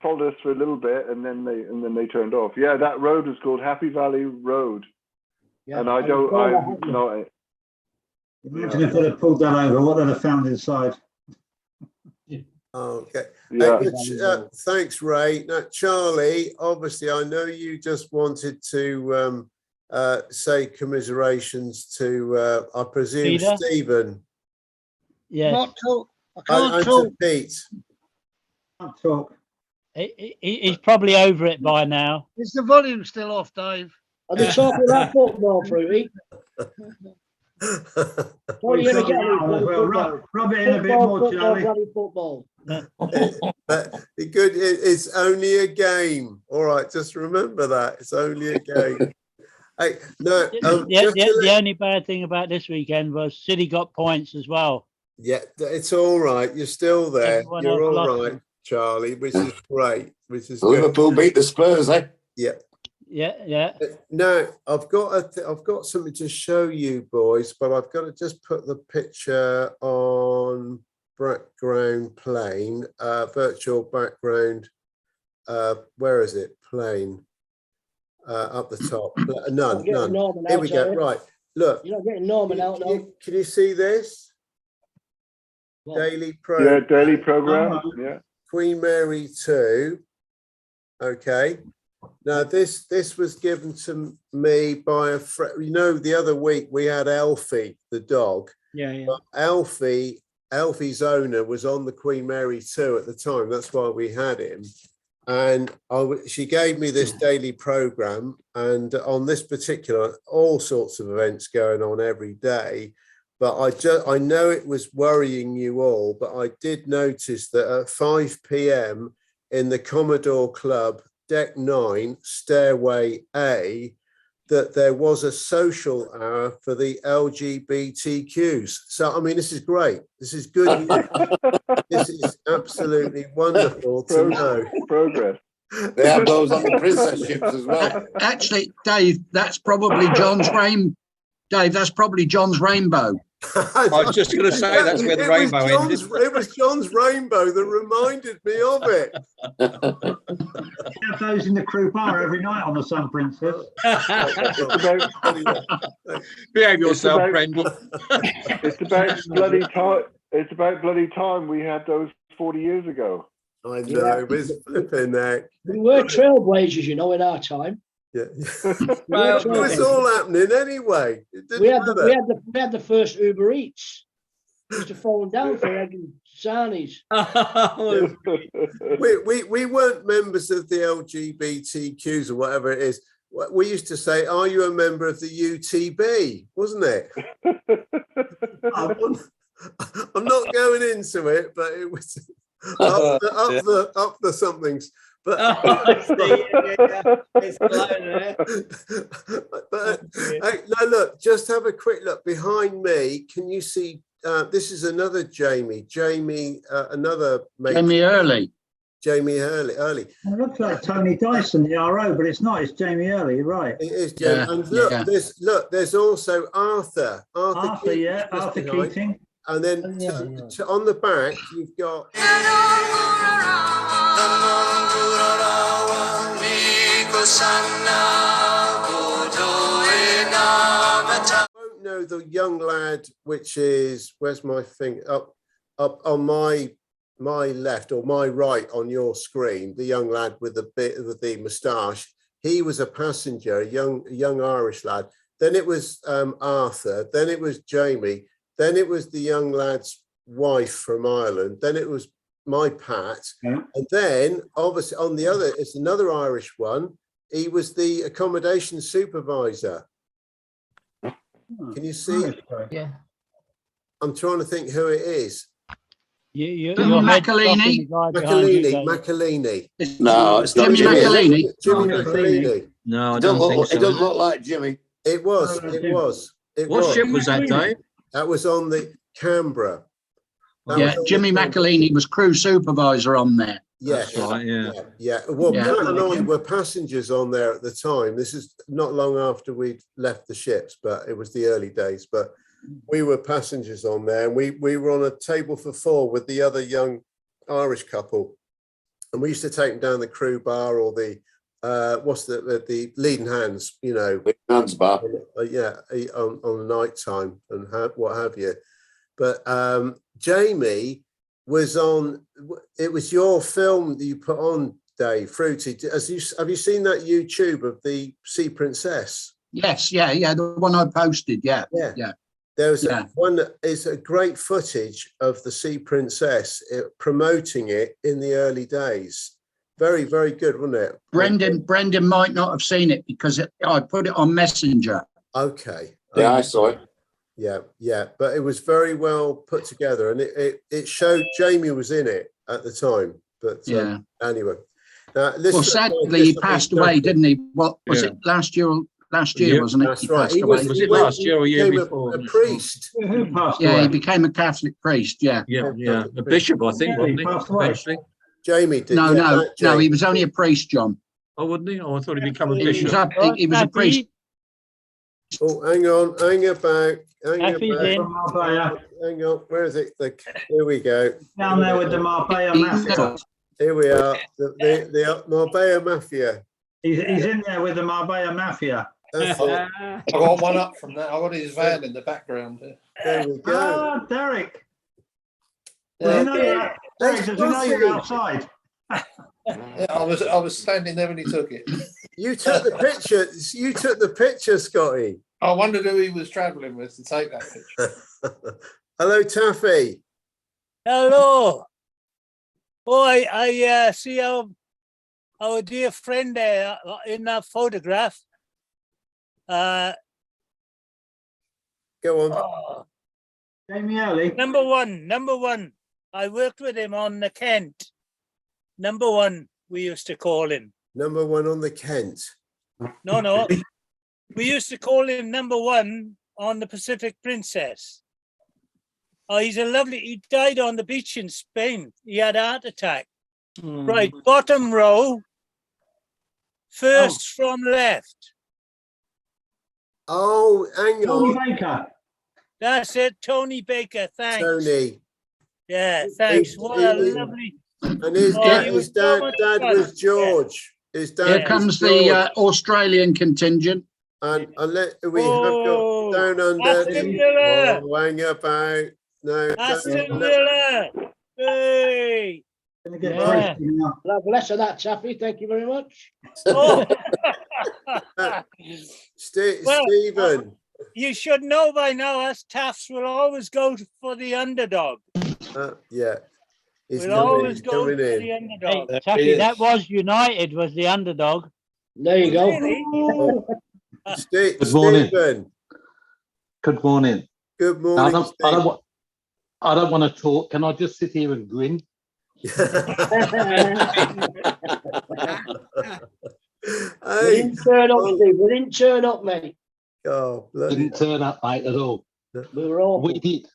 followed us for a little bit, and then they turned off. Yeah, that road was called Happy Valley Road, and I'm not it. Imagine if they'd have pulled that over, what they'd have found inside. Okay. Yeah. Thanks, Ray. Now, Charlie, obviously, I know you just wanted to say commiserations to, I presume, Peter? Stephen. Yes. I can't talk. To Pete. Can't talk. He's probably over it by now. Is the volume still off, Dave? Are they talking about football, Fruity? Rub it in a bit more, Charlie. Football. But it's only a game. All right, just remember that. It's only a game. Hey, no, the only bad thing about this weekend was City got points as well. Yeah, it's all right. You're still there. Everyone You're else all lost right, them. Charlie, which is great. Which is Liverpool beat the Spurs, eh? Yeah. Yeah. Now I've got something to show you, boys, but I've got to just put the picture on background plane, virtual background. Where is it? Plane. Up the top. None. Here we go. Right. Look. You're not getting Norman out now. Can you see this? What? Daily program. Yeah, daily program. Yeah. Queen Mary 2. Okay. Now this was given to me by a friend. You know, the other week we had Alfie, the dog. Yeah. But Alfie's owner was on the Queen Mary 2 at the time. That's why we had him. and she gave me this daily program, and on this particular, all sorts of events going on every day. But I know it was worrying you all, but I did notice that at 5 p.m. in the Commodore Club, Deck 9, Stairway A, that there was a social hour for the LGBTQs. So, I mean, this is great. This is good news. This is absolutely wonderful to know. Progress. They have those on the princess ships as well. Actually, Dave, that's probably John's Dave, that's probably John's rainbow. I was just going to say that's where the rainbow ended. It was John's rainbow that reminded me of it. We have those in the crew bar every night on the Sun Princess. Behave yourself, Brendan. It's about bloody time. It's about bloody time we had those 40 years ago. I know, it was flipping that. We were trailblazers, you know, in our time. Yeah. It was all happening anyway. We had the first Uber Eats. Used to fall down for egg and sarnies. We weren't members of the LGBTQs or whatever it is. We used to say, "Are you a member of the UTB?" Wasn't it? I'm not going into it, but it was up the somethings. But, no, look, just have a quick look behind me. Can you see? This is another Jamie. Another mate. Jamie Early. Jamie Early. It looks like Tony Dyson, the RO, but it's not. It's Jamie Early. You're right. It is Jamie. Yeah, and look, there's also Arthur. Arthur Keating. And then on the back, you've got. I won't know the young lad, which is, where's my thing? Up on my left or my right on your screen, the young lad with the moustache. He was a passenger, a young Irish lad. Then it was Arthur. Then it was Jamie. Then it was the young lad's wife from Ireland. Then it was my Pat. Yeah. And then obviously on the other, it's another Irish one. He was the accommodation supervisor. Can you see? Yeah. I'm trying to think who it is. McAleeny. McAleeny. No, it's not Jimmy McAleeny. Jimmy McAleeny. No, I don't think so. It doesn't look like Jimmy. It was. What ship was that, Dave? That was on the Canberra. Jimmy McAleeny was crew supervisor on there. Yes, that's right. Yeah. Well, Pat and I were passengers on there at the time. This is not long after we'd left the ships, but it was the early days. But we were passengers on there, and we were on a table for four with the other young Irish couple, and we used to take them down the crew bar or the the leading hands, you know, hands bar. On night time and what have you. But Jamie was on. It was your film that you put on, Dave Fruity. Have you seen that YouTube of the Sea Princess? Yes, yeah, the one I posted. Yeah. There's one that is a great footage of the Sea Princess promoting it in the early days. Very, very good, wasn't it? Brendan might not have seen it because I put it on Messenger. Okay. Yeah, I saw it. Yeah, but it was very well put together, and it showed Jamie was in it at the time. But anyway, well, sadly he passed away, didn't he? What was it last year? Last year, wasn't it? That's he right. Passed away. Was it last year or year before? A priest. Who passed Yeah, away? he became a Catholic priest. Yeah. A bishop, I think, wasn't he? Eventually. Jamie did. No, he was only a priest, John. Oh, wouldn't he? Oh, I thought he'd become a bishop. He was a priest. Oh, hang on, hang back. Hang on, where is it? Here we go. Down there with the Marbella Mafia. Here we are, the Marbella Mafia. He's in there with the Marbella Mafia. That's it. I got one up from that. I got his van in the background. There we go. Ah, Derek. Does he know you're outside? Yeah, I was standing there when he took it. You took the picture. You took the picture, Scotty. I wondered who he was travelling with to take that picture. Hello, Taffy. Hello. Oh, I see our dear friend there in that photograph. Go on. Oh, Jamie Early. number one. I worked with him on the Kent. Number one, we used to call him. Number one on the Kent. No. We used to call him number one on the Pacific Princess. Oh, he's a lovely, he died on the beach in Spain. He had a heart attack. Right, bottom row, first from left. Oh, hang Tony on. Baker. That's it, Tony Baker, thanks. Tony. Yeah, thanks. What a he- lovely. And his Oh, dad, he his was so dad, much dad fun. was George. His dad Here was comes George. the Australian contingent. And we have Oh, got down under. Aston Villa. Oh, hang about. No, Aston Villa. Hey. Gonna get Yeah. tasty now. God bless her that, Taffy. Thank you very much. Oh. Well, Stephen. You should know by now, us Taffs will always go for the underdog. Yeah. He's We'll always he's go for coming the in. underdog. Hey, Taffy, that was United was the underdog. There you go. Really? Good morning. Stephen. Good morning. Good I morning, don't want to talk. Can I just sit here and grin? We didn't turn up, Steve. We didn't turn up, mate. Oh, Didn't turn up, mate, at all. We were awful. We did.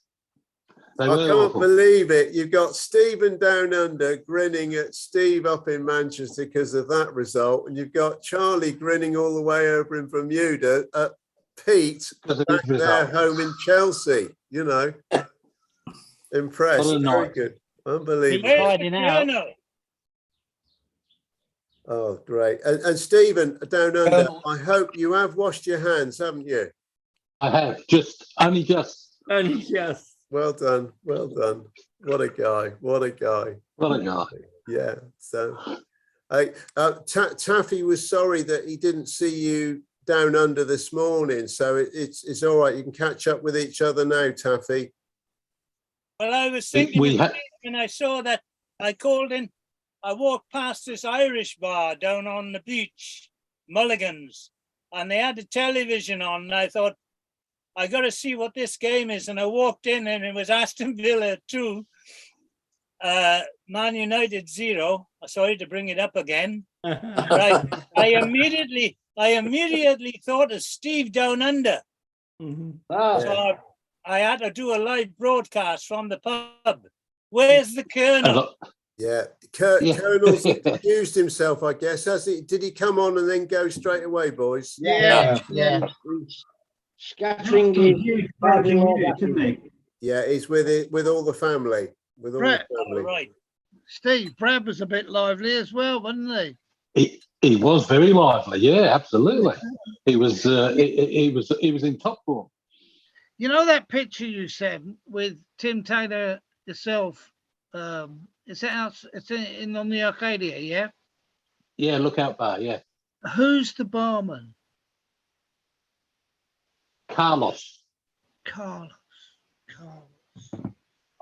They I were can't awful. believe it. You've got Stephen down under grinning at Steve up in Manchester because of that result, and you've got Charlie grinning all the way over in Bermuda at Pete back there home in Chelsea. You know, impressed. What a Very night. good, unbelievable. Where's the piano? Oh, great! And Stephen down under. I hope you have washed your hands, haven't you? I have only just. Only just. Well done, well done. What a guy! What a guy! What a guy! Yeah. So, Taffy was sorry that he didn't see you down under this morning. So it's all right. You can catch up with each other now, Taffy. Well, I was thinking when I saw that, I called in. I walked past this Irish bar down on the beach, Mulligan's, and they had a television on. And I thought, I got to see what this game is. And I walked in and it was Aston Villa 2, Man United 0. Sorry to bring it up again. Right. I immediately thought of Steve Down Under. So I had to do a live broadcast from the pub. Where's the Colonel? Yeah, Colonel's used himself, I guess. Has he? Did he come on and then go straight away, boys? Yeah. Scattering his Yeah, he's with it with all the family. With all Brett, the family. Right. Steve, Brad was a bit lively as well, wasn't he? He was very lively. Yeah, absolutely. He was. He was in top form. You know that picture you sent with Tim Taylor yourself? Is it out? It's in on the Arcadia, yeah. Yeah, Lookout Bar. Yeah. Who's the barman? Carlos. I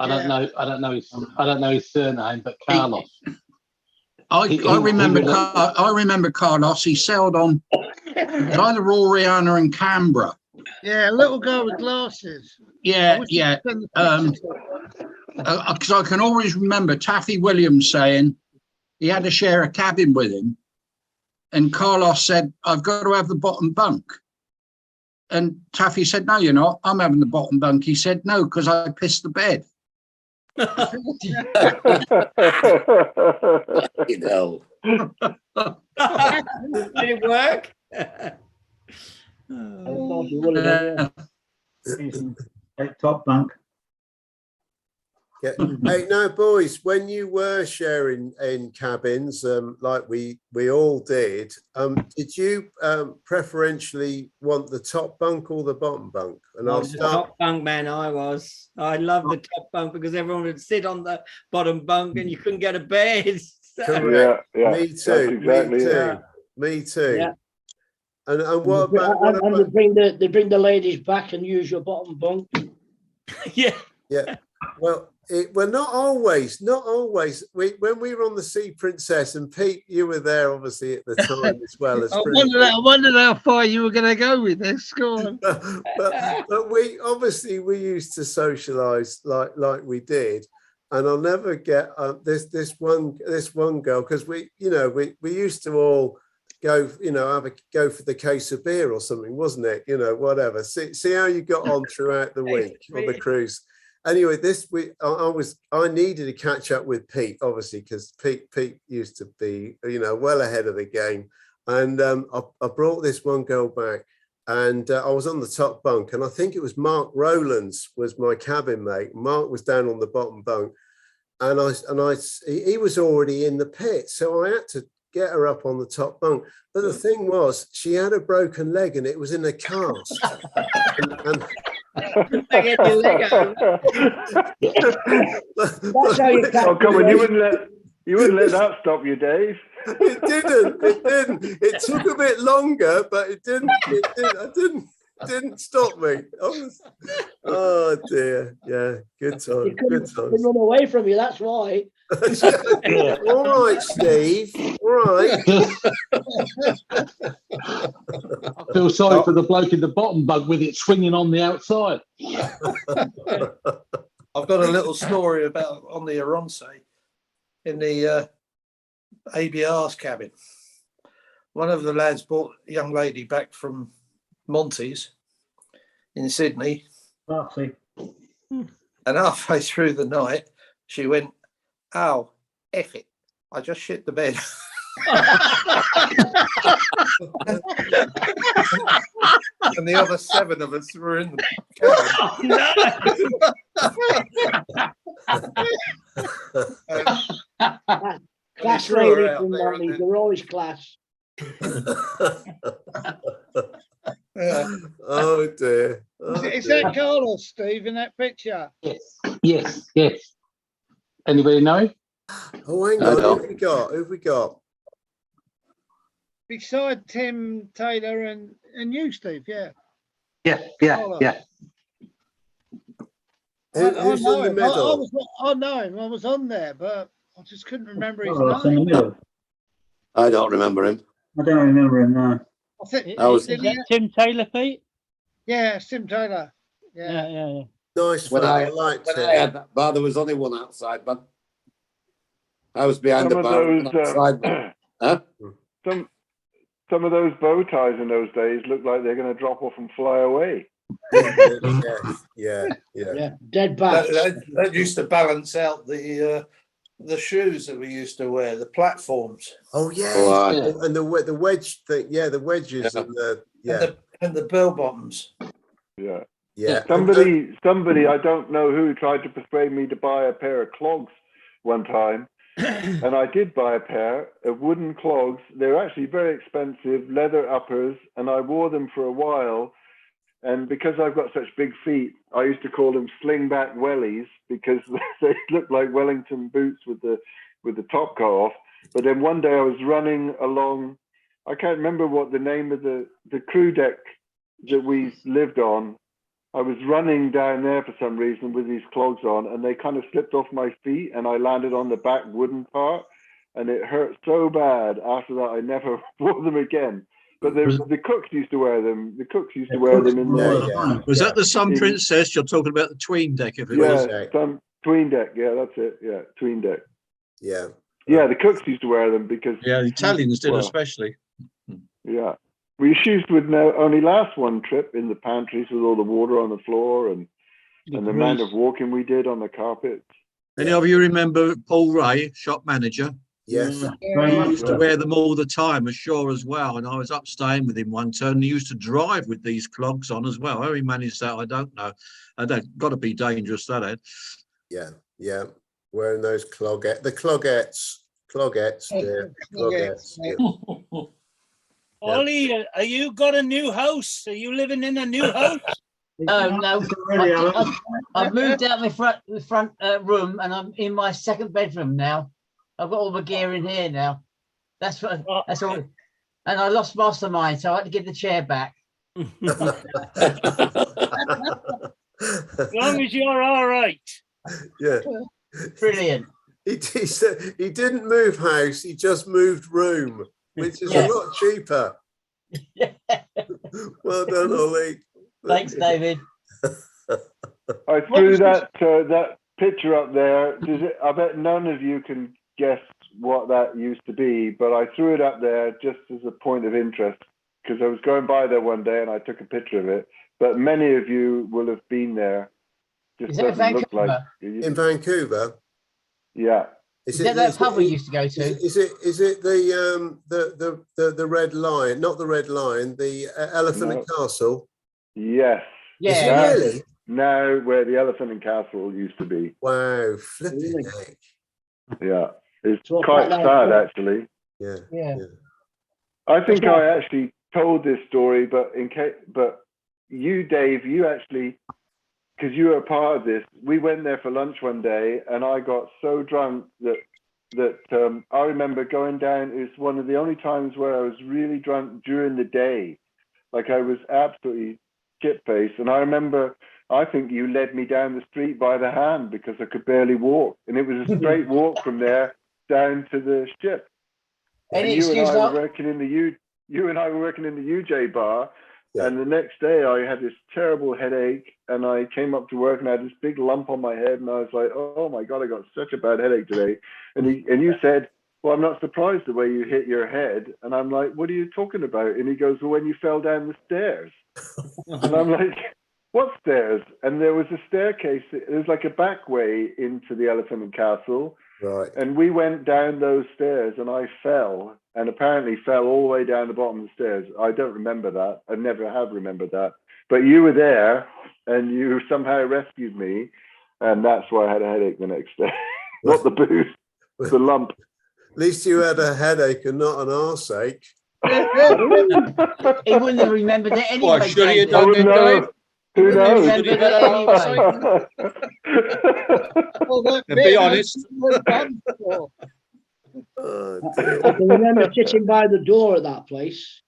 don't know. I don't know his surname, but Carlos. I remember Carlos. He sailed on either Oriana and Canberra. Yeah, a little guy with glasses. Yeah. Because I can always remember Taffy Williams saying he had to share a cabin with him, and Carlos said, "I've got to have the bottom bunk." And Taffy said, "No, you're not. I'm having the bottom bunk." He said, "No, because I pissed the bed." You know. Did it work? Top bunk. Yeah. Hey, no, boys, when you were sharing in cabins, like we all did you preferentially want the top bunk or the bottom bunk? And I I'll was the start. top bunk man. I loved the top bunk because everyone would sit on the bottom bunk and you couldn't get a bed. Correct. Yeah, Me too. exactly me too. it. Me too. Yeah. And what about? They bring the ladies back and use your bottom bunk. Yeah. Yeah. Well, Well, not always. When we were on the Sea Princess, and Pete, you were there obviously at the time as well as. I wondered how far you were going to go with this. Go on. but we used to socialise like we did, and I'll never get this one girl, because we used to all go go for the case of beer or something, wasn't it? Whatever. See how you got on throughout the week on the cruise. Anyway, this week I needed to catch up with Pete, obviously, because Pete used to be well ahead of the game, and I brought this one girl back, and I was on the top bunk, and I think it was Mark Rowlands was my cabin mate. Mark was down on the bottom bunk, and he was already in the pit, so I had to get her up on the top bunk. But the thing was, she had a broken leg, and it was in a cast. and Get your leg out. That's how you Oh, come on, you wouldn't let that stop you, Dave. It didn't. It took a bit longer, but it didn't. It didn't stop me. Oh dear. Yeah, good time. Good times. Run away from you. That's why. All right, Steve. All right. I feel sorry for the bloke in the bottom bunk with it swinging on the outside. I've got a little story about on the Aronce in the ABR's cabin. One of the lads brought a young lady back from Monty's in Sydney. Barclay. And halfway through the night, she went, "Oh, F it. I just shit the bed." And the other 7 of us were in the cabin. Class lady from Monty. They're always class. Yeah. Oh dear. Is that Carlos, Steve, in that picture? Yes. Anybody know? Oh, hang on. Who've we got? Beside Tim Taylor and you, Steve, yeah. Yeah. Who's in the middle? I know him. I was on there, but I just couldn't remember his Carlos in the name. middle. I don't remember him. I don't remember him now. I think, Is that Tim Taylor, Pete? Yeah, it's Tim Taylor. Yeah. Nice. When fella, I liked when it. I had that bar, there was only one outside, but I was behind Some the of bar. those, one outside, huh? Some of those bow ties in those days look like they're going to drop off and fly away. Yeah. Dead bats. That used to balance out the shoes that we used to wear, the platforms. Oh yeah. Oh, And the wedge thing. Yeah, the wedges and the and the bell bottoms. Yeah. Yeah. Somebody, I don't know who, tried to persuade me to buy a pair of clogs one time. And I did buy a pair of wooden clogs. They're actually very expensive, leather uppers, and I wore them for a while. And because I've got such big feet, I used to call them slingback wellies, because they looked like Wellington boots with the top cut off. But then one day I was running along, I can't remember what the name of the crew deck that we lived on. I was running down there for some reason with these clogs on, and they kind of slipped off my feet, and I landed on the back wooden part, and it hurt so bad. After that, I never wore them again. But the cooks used to wear them. The cooks used to wear them in the. Was that the Sun Princess? You're talking about the tween deck, if it was. Some tween deck. Yeah, that's it. Yeah, tween deck. Yeah. Yeah, the cooks used to wear them because. Yeah, the Italians did especially. Yeah. We shoes would only last one trip in the pantries with all the water on the floor and the amount of walking we did on the carpet. Any of you remember Paul Ray, shop manager? Yes. He used to wear them all the time, ashore as well. And I was up staying with him one turn. And he used to drive with these clogs on as well. How he managed that, I don't know. Got to be dangerous, that had. Yeah. Wearing those clogettes. The clogettes. Dear. Clogettes. Yeah. Ollie, are you got a new house? Are you living in a new house? No. I've moved out my front room, and I'm in my second bedroom now. I've got all my gear in here now. That's all. And I lost Mastermind, so I had to give the chair back. As long as you're all right. Yeah. Brilliant. He said he didn't move house, he just moved room, which is a lot cheaper. Well done, Ollie. Thanks, David. I threw that picture up there. I bet none of you can guess what that used to be, but I threw it up there just as a point of interest because I was going by there one day and I took a picture of it. But many of you will have been there. Is that Vancouver? In Vancouver? Yeah. Is that pub we used to go to? Is it the Red Lion? Not the Red Lion, the Elephant and Castle. Yes. Yeah. Is it really? Now where the Elephant and Castle used to be. Wow, flipping heck. Yeah. It's quite sad actually. Yeah. I think I actually told this story, but you, Dave, you actually, because you were a part of this, we went there for lunch one day and I got so drunk that I remember going down. It's one of the only times where I was really drunk during the day. Like I was absolutely shit-faced. And I remember, I think you led me down the street by the hand because I could barely walk. And it was a straight walk from there down to the ship. Any and you excuse and I not? were working in the you and I were working in the UJ bar. Yeah. And the next day I had this terrible headache and I came up to work and I had this big lump on my head and I was like, oh my God, I got such a bad headache today. And you said, well, I'm not surprised the way you hit your head. And I'm like, what are you talking about? And he goes, well, when you fell down the stairs. And I'm like, what stairs? And there was a staircase. It was like a back way into the Elephant and Castle. Right. And we went down those stairs and I fell and apparently fell all the way down the bottom of the stairs. I don't remember that. I never have remembered that. But you were there and you somehow rescued me. And that's why I had a headache the next day. Not the booze, the lump. At least you had a headache and not an arseache. He wouldn't have remembered it anyway. Why should he have done it, Dave? Who knows? To be honest. I can remember sitting by the door at that place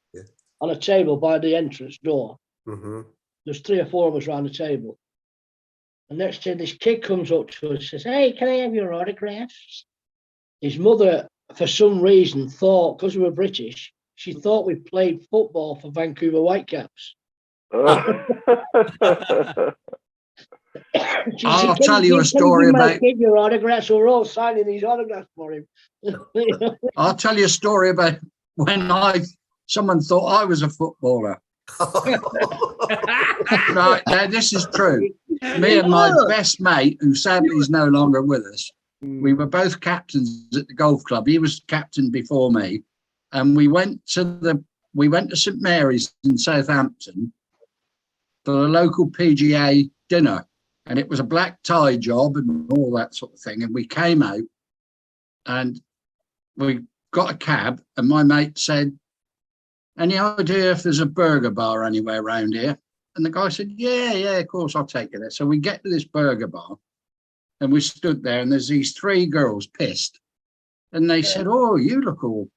on a table by the entrance door. Mm-hmm. There's 3 or 4 of us around the table. And next thing, this kid comes up to us and says, hey, can I have your autographs? His mother, for some reason, thought, because we were British, she thought we played football for Vancouver Whitecaps. I'll tell you a story about. Your autographs, so we're all signing these autographs for him. I'll tell you a story about when someone thought I was a footballer. Right now, this is true. Me and my best mate, who sadly is no longer with us, we were both captains at the golf club. He was captain before me, and we went to St Mary's in Southampton for a local PGA dinner, and it was a black tie job and all that sort of thing. And we came out and we got a cab, and my mate said, any idea if there's a burger bar anywhere around here? And the guy said, yeah, of course, I'll take you there. So we get to this burger bar and we stood there and there's these 3 girls pissed. And they said, oh, you look all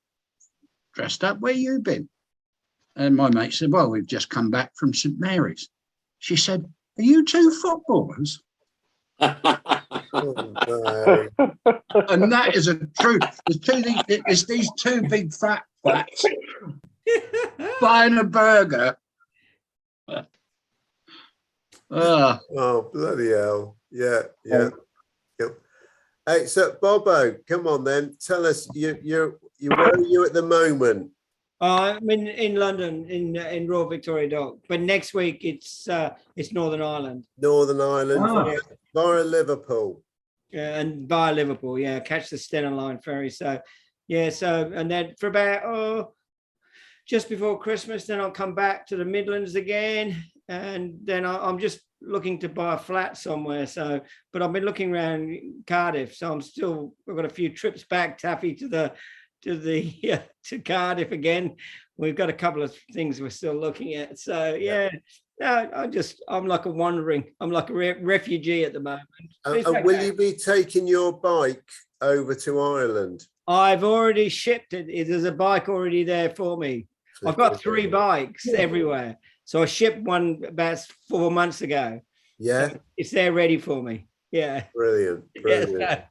dressed up. Where you been? And my mate said, well, we've just come back from St Mary's. She said, are you 2 footballers? Oh, And that is a truth. There's these 2 big fat flats buying a burger. Oh, bloody hell. Yeah. Hey, so Bobo, come on then. Tell us, where are you at the moment? I'm in London, in Royal Victoria Dock. But next week it's Northern Ireland. Northern Ireland, via Liverpool. Yeah, and via Liverpool, yeah. Catch the Stena Line ferry. So, yeah. So, and then for about just before Christmas, then I'll come back to the Midlands again, and then I'm just looking to buy a flat somewhere. So, but I've been looking around Cardiff, so I've got a few trips back, Taffy, to Cardiff again. We've got a couple of things we're still looking at. So yeah, no, I'm like I'm like a refugee at the moment. And will you be taking your bike over to Ireland? I've already shipped it. There's a bike already there for me. I've got 3 bikes everywhere. So I shipped one about 4 months ago. Yeah. It's there ready for me. Yeah. Brilliant. Brilliant.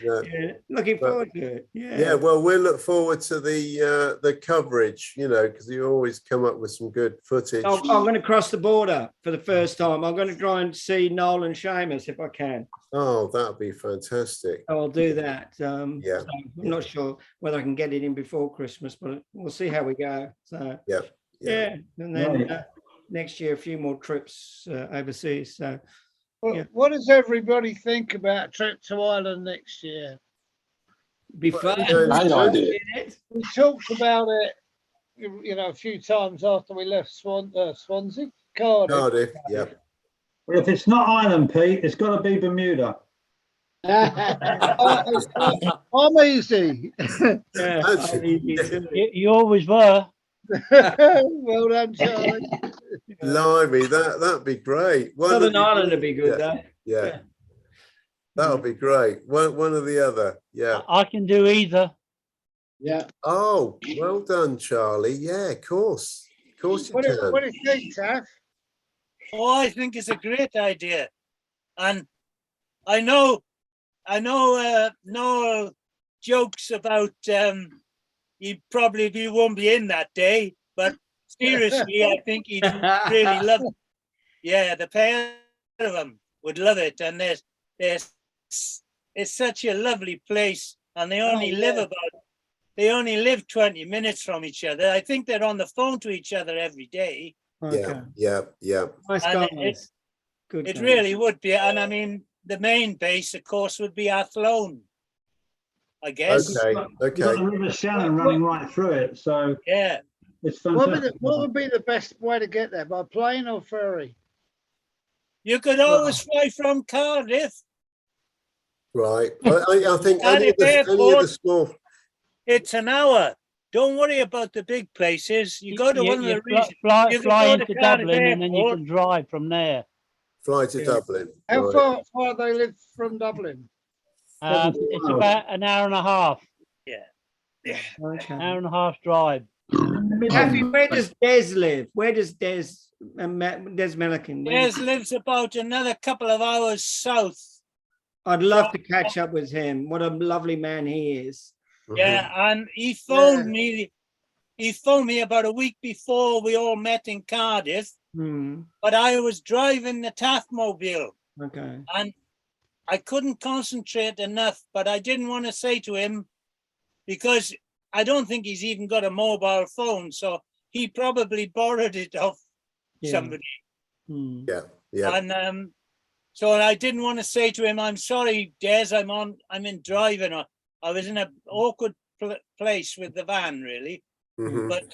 Yeah, looking forward to it. Yeah, well, we'll look forward to the coverage, you know, because you always come up with some good footage. I'm going to cross the border for the first time. I'm going to try and see Noel and Seamus if I can. Oh, that'd be fantastic. I'll do that. Yeah. So I'm not sure whether I can get it in before Christmas, but we'll see how we go. So yeah. And then next year a few more trips overseas. So. Well, what does everybody think about a trip to Ireland next year? Be fun. Great idea. We talked about it, you know, a few times after we left Swansea, Cardiff. Yeah. Well, if it's not Ireland, Pete, it's got to be Bermuda. I'm easy. You always were. Well done, Charlie. Blimey, that'd be great. Southern Ireland would be good, though. Yeah. That would be great. One or the other. Yeah. I can do either. Yeah. Oh, well done, Charlie. Yeah, of course. Of course you can. What do you think, Taff? Oh, I think it's a great idea. And I know Noel jokes about he probably won't be in that day, but seriously, I think he'd really love it. Yeah, the pair of them would love it. And it's such a lovely place, and they only live 20 minutes from each other. I think they're on the phone to each other every day. Yeah. Nice And guys. Good it guys. really would be. And I mean, the main base, of course, would be Athlone, I guess. Okay. You've got the River Shannon running right through it, so yeah, it's What fantastic. would be the best way to get there? By plane or ferry? you could always fly from Cardiff. Right. I think any of Airport. the small. It's an hour. Don't worry about the big places. You go to one of the regions. Fly you can go into to Cardiff Dublin and then you Airport. can drive from there. Fly to Dublin. How Right. far they live from Dublin? It's about an hour and a half. Yeah. Okay. Hour and a half drive. Kathy, where does Des live? Where does Des Milliken? Des lives about another couple of hours south. I'd love to catch up with him. What a lovely man he is. Yeah, and he phoned me. He phoned me about a week before we all met in Cardiff. But I was driving the Taffmobile. Okay. And I couldn't concentrate enough, but I didn't want to say to him, because I don't think he's even got a mobile phone, so he probably borrowed it off somebody. Yeah. And so I didn't want to say to him, "I'm sorry, Des, I'm in driving." Or I was in an awkward place with the van, really. But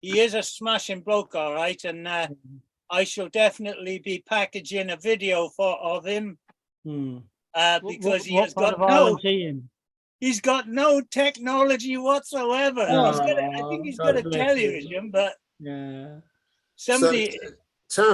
he is a smashing bloke, all right, and I shall definitely be packaging a video of him because he's got no technology whatsoever. I think he's got a television, but somebody. So,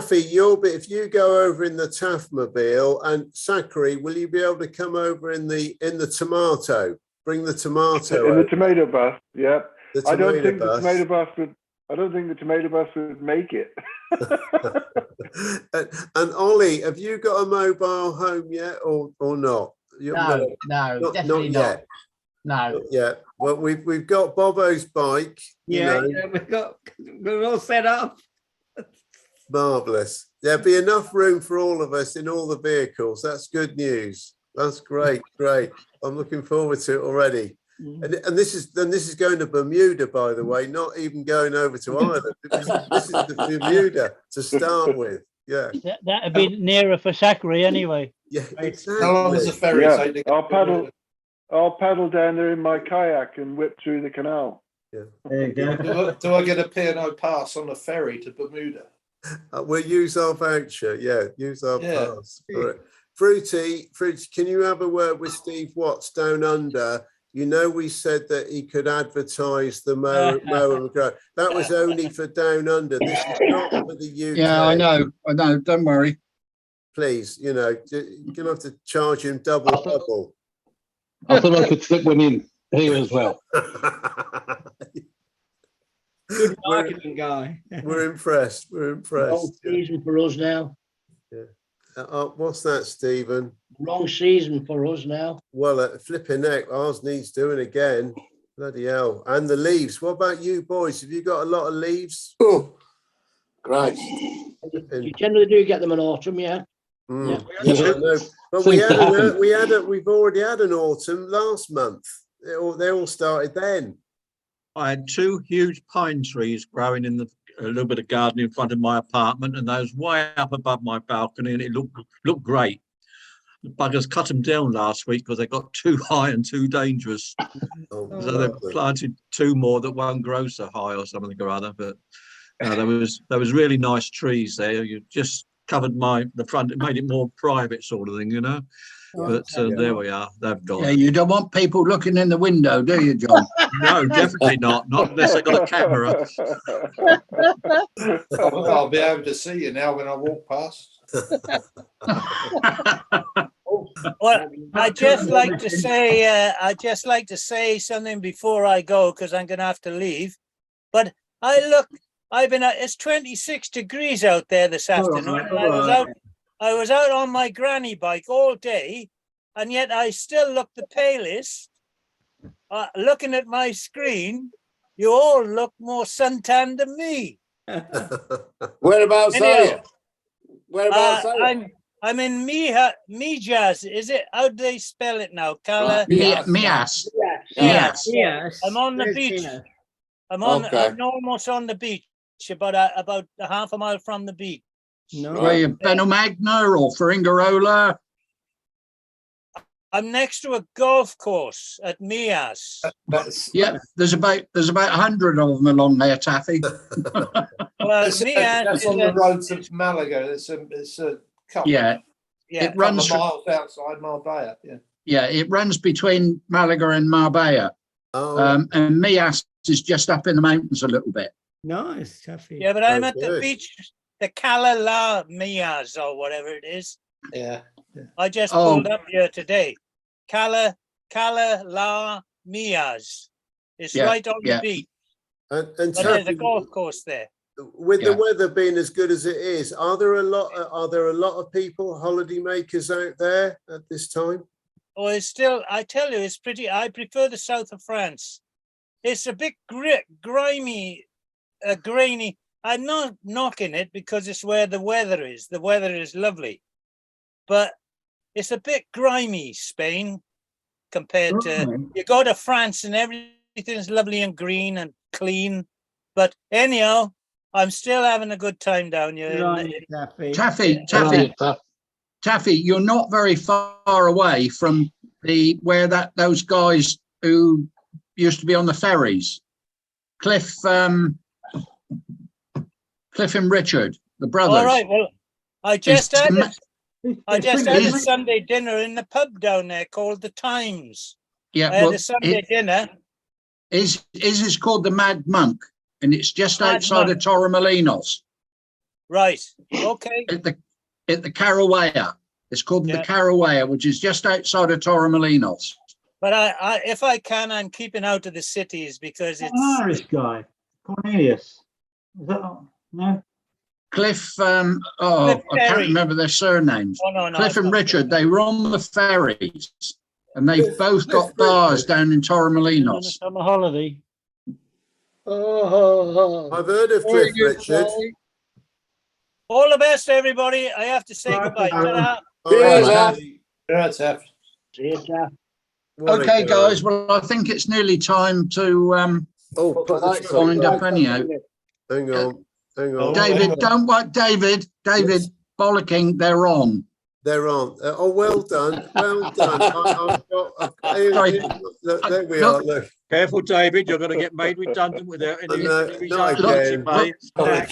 Taffy, if you go over in the Taffmobile, and Zachary, will you be able to come over in the tomato? Bring the tomato in over. the tomato bus. Yeah. I don't think bus. the tomato bus would. I don't think the tomato bus would make it. And Ollie, have you got a mobile home yet, or not? No, definitely not. Yet. No. Yeah. Well, we've got Bobo's bike. Yeah, we're all set up. Marvelous. There'll be enough room for all of us in all the vehicles. That's good news. That's great. I'm looking forward to it already. And this is going to Bermuda, by the way, not even going over to Ireland. This is the Bermuda to start with. Yeah. That'd be nearer for Zachary anyway. Yeah, exactly. How long does the ferry take to get I'll paddle down there in my kayak and whip through the canal. Yeah. There you go. Do I get a P&O pass on the ferry to Bermuda? We'll use our voucher. Yeah, use our pass. For it. Fruity, can you have a word with Steve Watts down under? You know, we said that he could advertise the Mow and Grow. That was only for down under. This is not for the UK. Yeah, I know. Don't worry. Please, you're gonna have to charge him double. I thought I could slip one in here as well. Good marketing guy. We're impressed. Season for us now. Yeah. What's that, Stephen? Wrong season for us now. Well, flipping heck, ours needs doing again. Bloody hell. And the leaves. What about you boys? Have you got a lot of leaves? Oh, Christ. You generally do get them in autumn, yeah. Mm. Yeah. Yeah, I know. But we've already had an autumn last month. They all started then. I had 2 huge pine trees growing in a little bit of garden in front of my apartment, and those way up above my balcony, and it looked great. The buggers cut them down last week because they got too high and too dangerous. So they planted 2 more that won't grow so high or something or other. But no, there was really nice trees there. You just covered the front. It made it more private sort of thing, you know. But there we are. They've gone. Yeah, you don't want people looking in the window, do you, John? No, definitely not. Not unless they got a camera. I'll be able to see you now when I walk past. Well, I just like to say something before I go because I'm going to have to leave. But it's 26 degrees out there this afternoon. I was out on my granny bike all day, and yet I still look the palest. Looking at my screen, you all look more suntanned than me. Whereabouts are you? Whereabouts are you? I'm in Mijas. Is it? How do they spell it now? Mias. I'm on the beach. I'm almost on the beach, about a half a mile from the beach. No. Where you Benalmagna or Faringarola? I'm next to a golf course at Mias. Yeah, there's about 100 of them along there, Taffy. Well, that's on the road to Malaga. It's a couple. Yeah, it runs miles outside Marbella. Yeah, it runs between Malaga and Marbella. And Mias is just up in the mountains a little bit. Nice, Taffy. Yeah, but I'm at the beach, the Cala La Mias or whatever it is. Yeah. I just pulled up here today. Cala La Mias. It's right on the beach. And there's a golf course there. With the weather being as good as it is, are there a lot of people, holiday makers out there at this time? Oh, it's still, I tell you, it's pretty. I prefer the south of France. It's a bit grimy, grainy. I'm not knocking it because it's where the weather is. The weather is lovely, but it's a bit grimy, Spain, compared to, you go to France and everything's lovely and green and clean. But anyhow, I'm still having a good time down here. Taffy, you're not very far away from where those guys who used to be on the ferries, Cliff and Richard, the brothers. All right. Well, I just had a Sunday dinner in the pub down there called the Times. Yeah, I had a Sunday dinner. Is called the Mad Monk, and it's just outside of Torremolinos. Right. Okay. At the Carawaya. It's called the Carawaya, which is just outside of Torremolinos. But I if I can, I'm keeping out of the cities because it's an Irish guy, Cornelius. Is that no? Cliff. I can't remember their surnames. Oh, no, Cliff and Richard. They were on the ferries, and they've both got bars down in Torremolinos. Summer holiday. I've heard of Cliff Richard. All the best, everybody. I have to say goodbye. Okay, guys. Well, I think it's nearly time to wind up anyhow. Hang on. David, don't worry. David, bollocking. They're on. They're on. Oh, well done. Well done. Sorry. There we are. Look. Careful, David. You're going to get made redundant without any. Not again.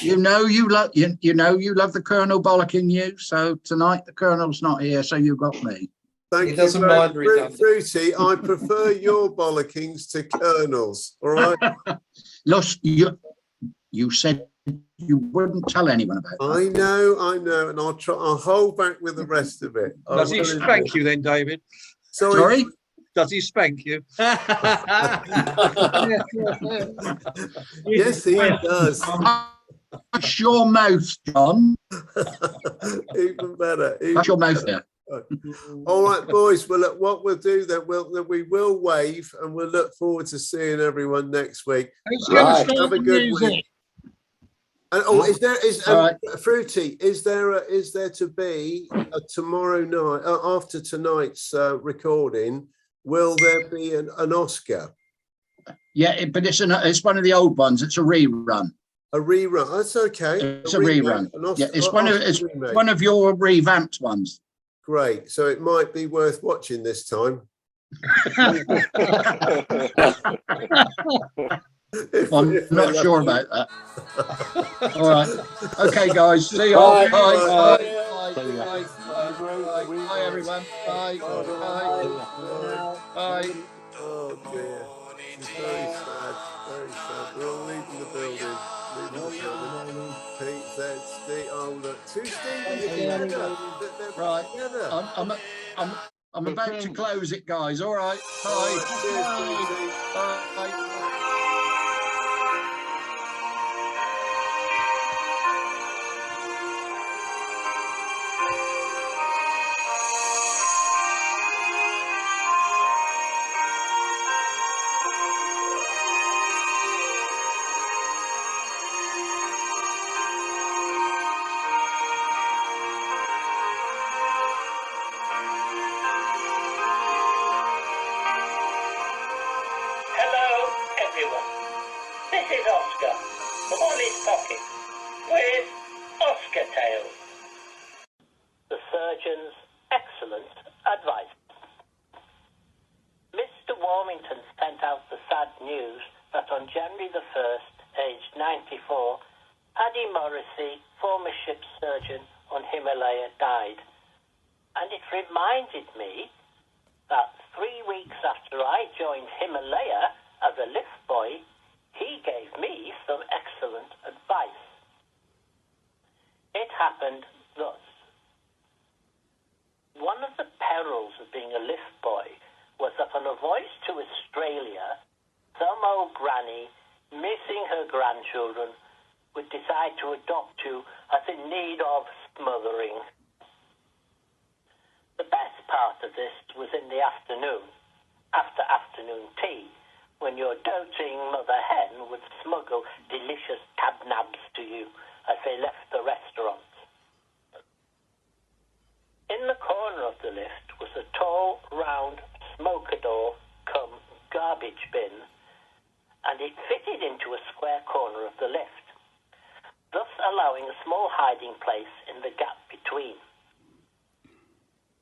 You know you love the Colonel bollocking you. So tonight the Colonel's not here, so you got me. Thank you, Fruity. I prefer your bollockings to Colonel's. All right. Look, you said you wouldn't tell anyone about it. I know, and I'll hold back with the rest of it. Does he spank you then, David? Sorry? Does he spank you? Yes, he does. Hush your mouth, John. Even better. Hush your mouth there. All right, boys. Well, look, what we'll do then, we will wave, and we'll look forward to seeing everyone next week. Right. Have a good week. And Fruity, is there to be tomorrow night after tonight's recording? Will there be an Oscar? Yeah, but it's one of the old ones. It's a rerun. A rerun. That's okay. It's a rerun. Oscar, yeah, it's one of your revamped ones. Great. So it might be worth watching this time. I'm not sure about that. All right. Okay, guys. See you all. Bye. Bye, everyone. Bye. Bye. Oh dear. It's very sad. Very sad. We're all leaving the building. Pete, there's Steve. Oh look, two Stevies together. Right. Together. I'm about to close it, guys. All right. Bye. Bye. This is Oscar from Ollie's Pocket with Oscar Tales. The surgeon's excellent advice. Mr. Warmington sent out the sad news that on January the 1st, aged 94, Paddy Morrissey, former ship surgeon on Himalaya, died. And it reminded me that 3 weeks after I joined Himalaya as a lift boy, he gave me some excellent advice. It happened thus. One of the perils of being a lift boy was that on a voyage to Australia, some old granny, missing her grandchildren, would decide to adopt you as in need of smothering. The best part of this was in the afternoon, after afternoon tea, when your doting mother hen would smuggle delicious tabnabs to you as they left the restaurant. In the corner of the lift was a tall, round smoker door cum garbage bin, and it fitted into a square corner of the lift, thus allowing a small hiding place in the gap between.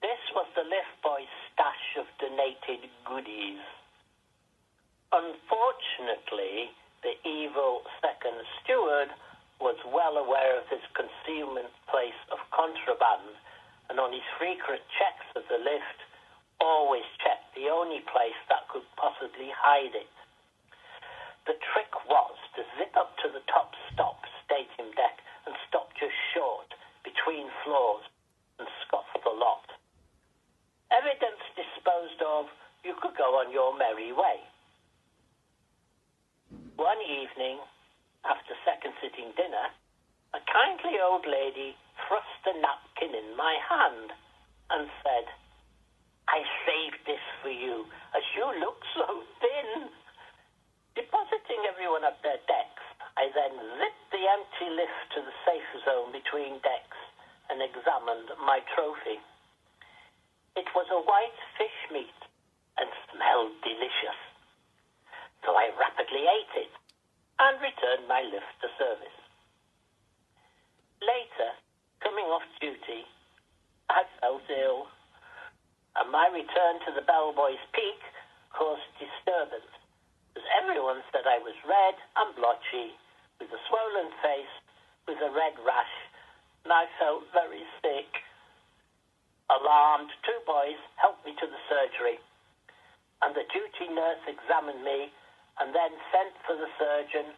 This was the lift boy's stash of donated goodies. Unfortunately, the evil second steward was well aware of his concealment place of contraband, and on his frequent checks of the lift, always checked the only place that could possibly hide it. The trick was to zip up to the top stop stateroom deck and stop just short between floors and scoff the lot. Evidence disposed of, you could go on your merry way. One evening, after second sitting dinner, a kindly old lady thrust a napkin in my hand and said, "I saved this for you, as you look so thin." Depositing everyone at their decks, I then zipped the empty lift to the safe zone between decks and examined my trophy. It was a white fish meat and smelled delicious. So I rapidly ate it and returned my lift to service. Later, coming off duty, I felt ill, and my return to the bellboy's peak caused disturbance, as everyone said I was red and blotchy, with a swollen face, with a red rash, and I felt very sick. Alarmed, 2 boys helped me to the surgery, and the duty nurse examined me and then sent for the surgeon,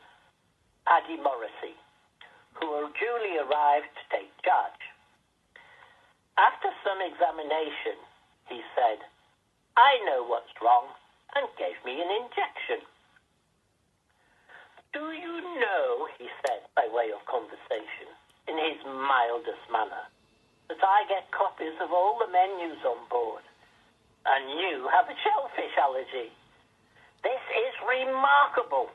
Paddy Morrissey, who duly arrived to take charge. After some examination, he said, "I know what's wrong," and gave me an injection. Do you know, he said by way of conversation, in his mildest manner, that I get copies of all the menus on board, and you have a shellfish allergy. This is remarkable,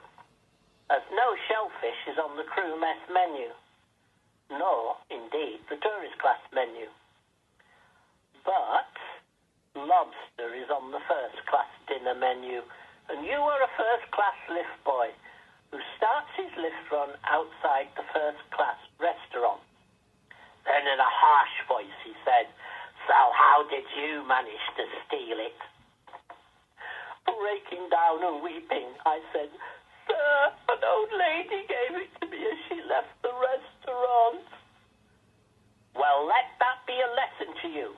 as no shellfish is on the crew mess menu, nor, indeed, the tourist class menu. But lobster is on the first class dinner menu, and you are a first class lift boy who starts his lift run outside the first class restaurant. Then in a harsh voice he said, "So how did you manage to steal it?" Breaking down and weeping, I said, "Sir, an old lady gave it to me as she left the restaurant." Well, let that be a lesson to you,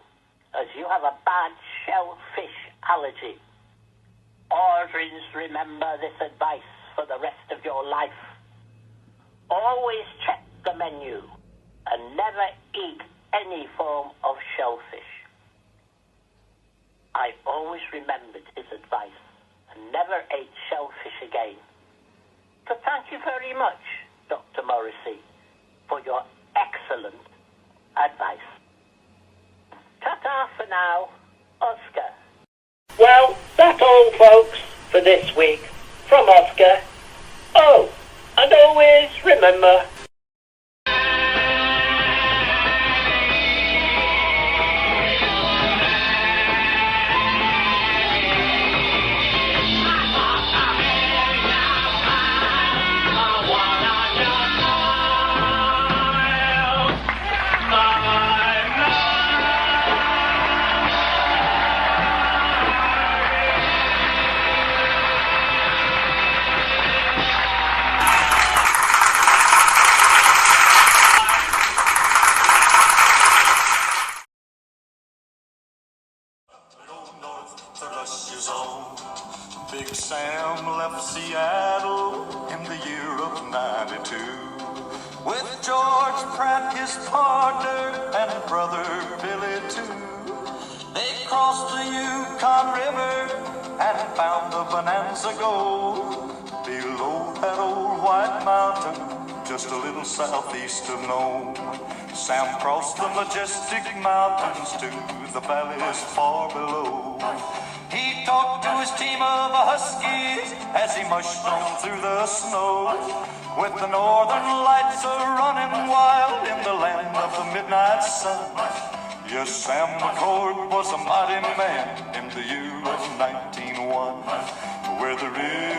as you have a bad shellfish allergy. Orders, remember this advice for the rest of your life. Always check the menu and never eat any form of shellfish. I always remembered his advice and never ate shellfish again. So thank you very much, Dr. Morrissey, for your excellent advice. Ta-ta for now, Oscar. Well, that's all, folks, for this week. From Oscar. Oh, and always remember, Big Sam left Seattle in the year of '92 with George Pratt, his partner, and brother Billy too. They crossed the Yukon River and found the Bonanza Gold below that old white mountain, just a little southeast of Nome. Sam crossed the majestic mountains to the valleys far below. He talked to his team of huskies as he mushed on through the snow, with the northern lights a-running wild in the land of the midnight sun. Yes, Sam McCord was a mighty man in the year of 1901, where the river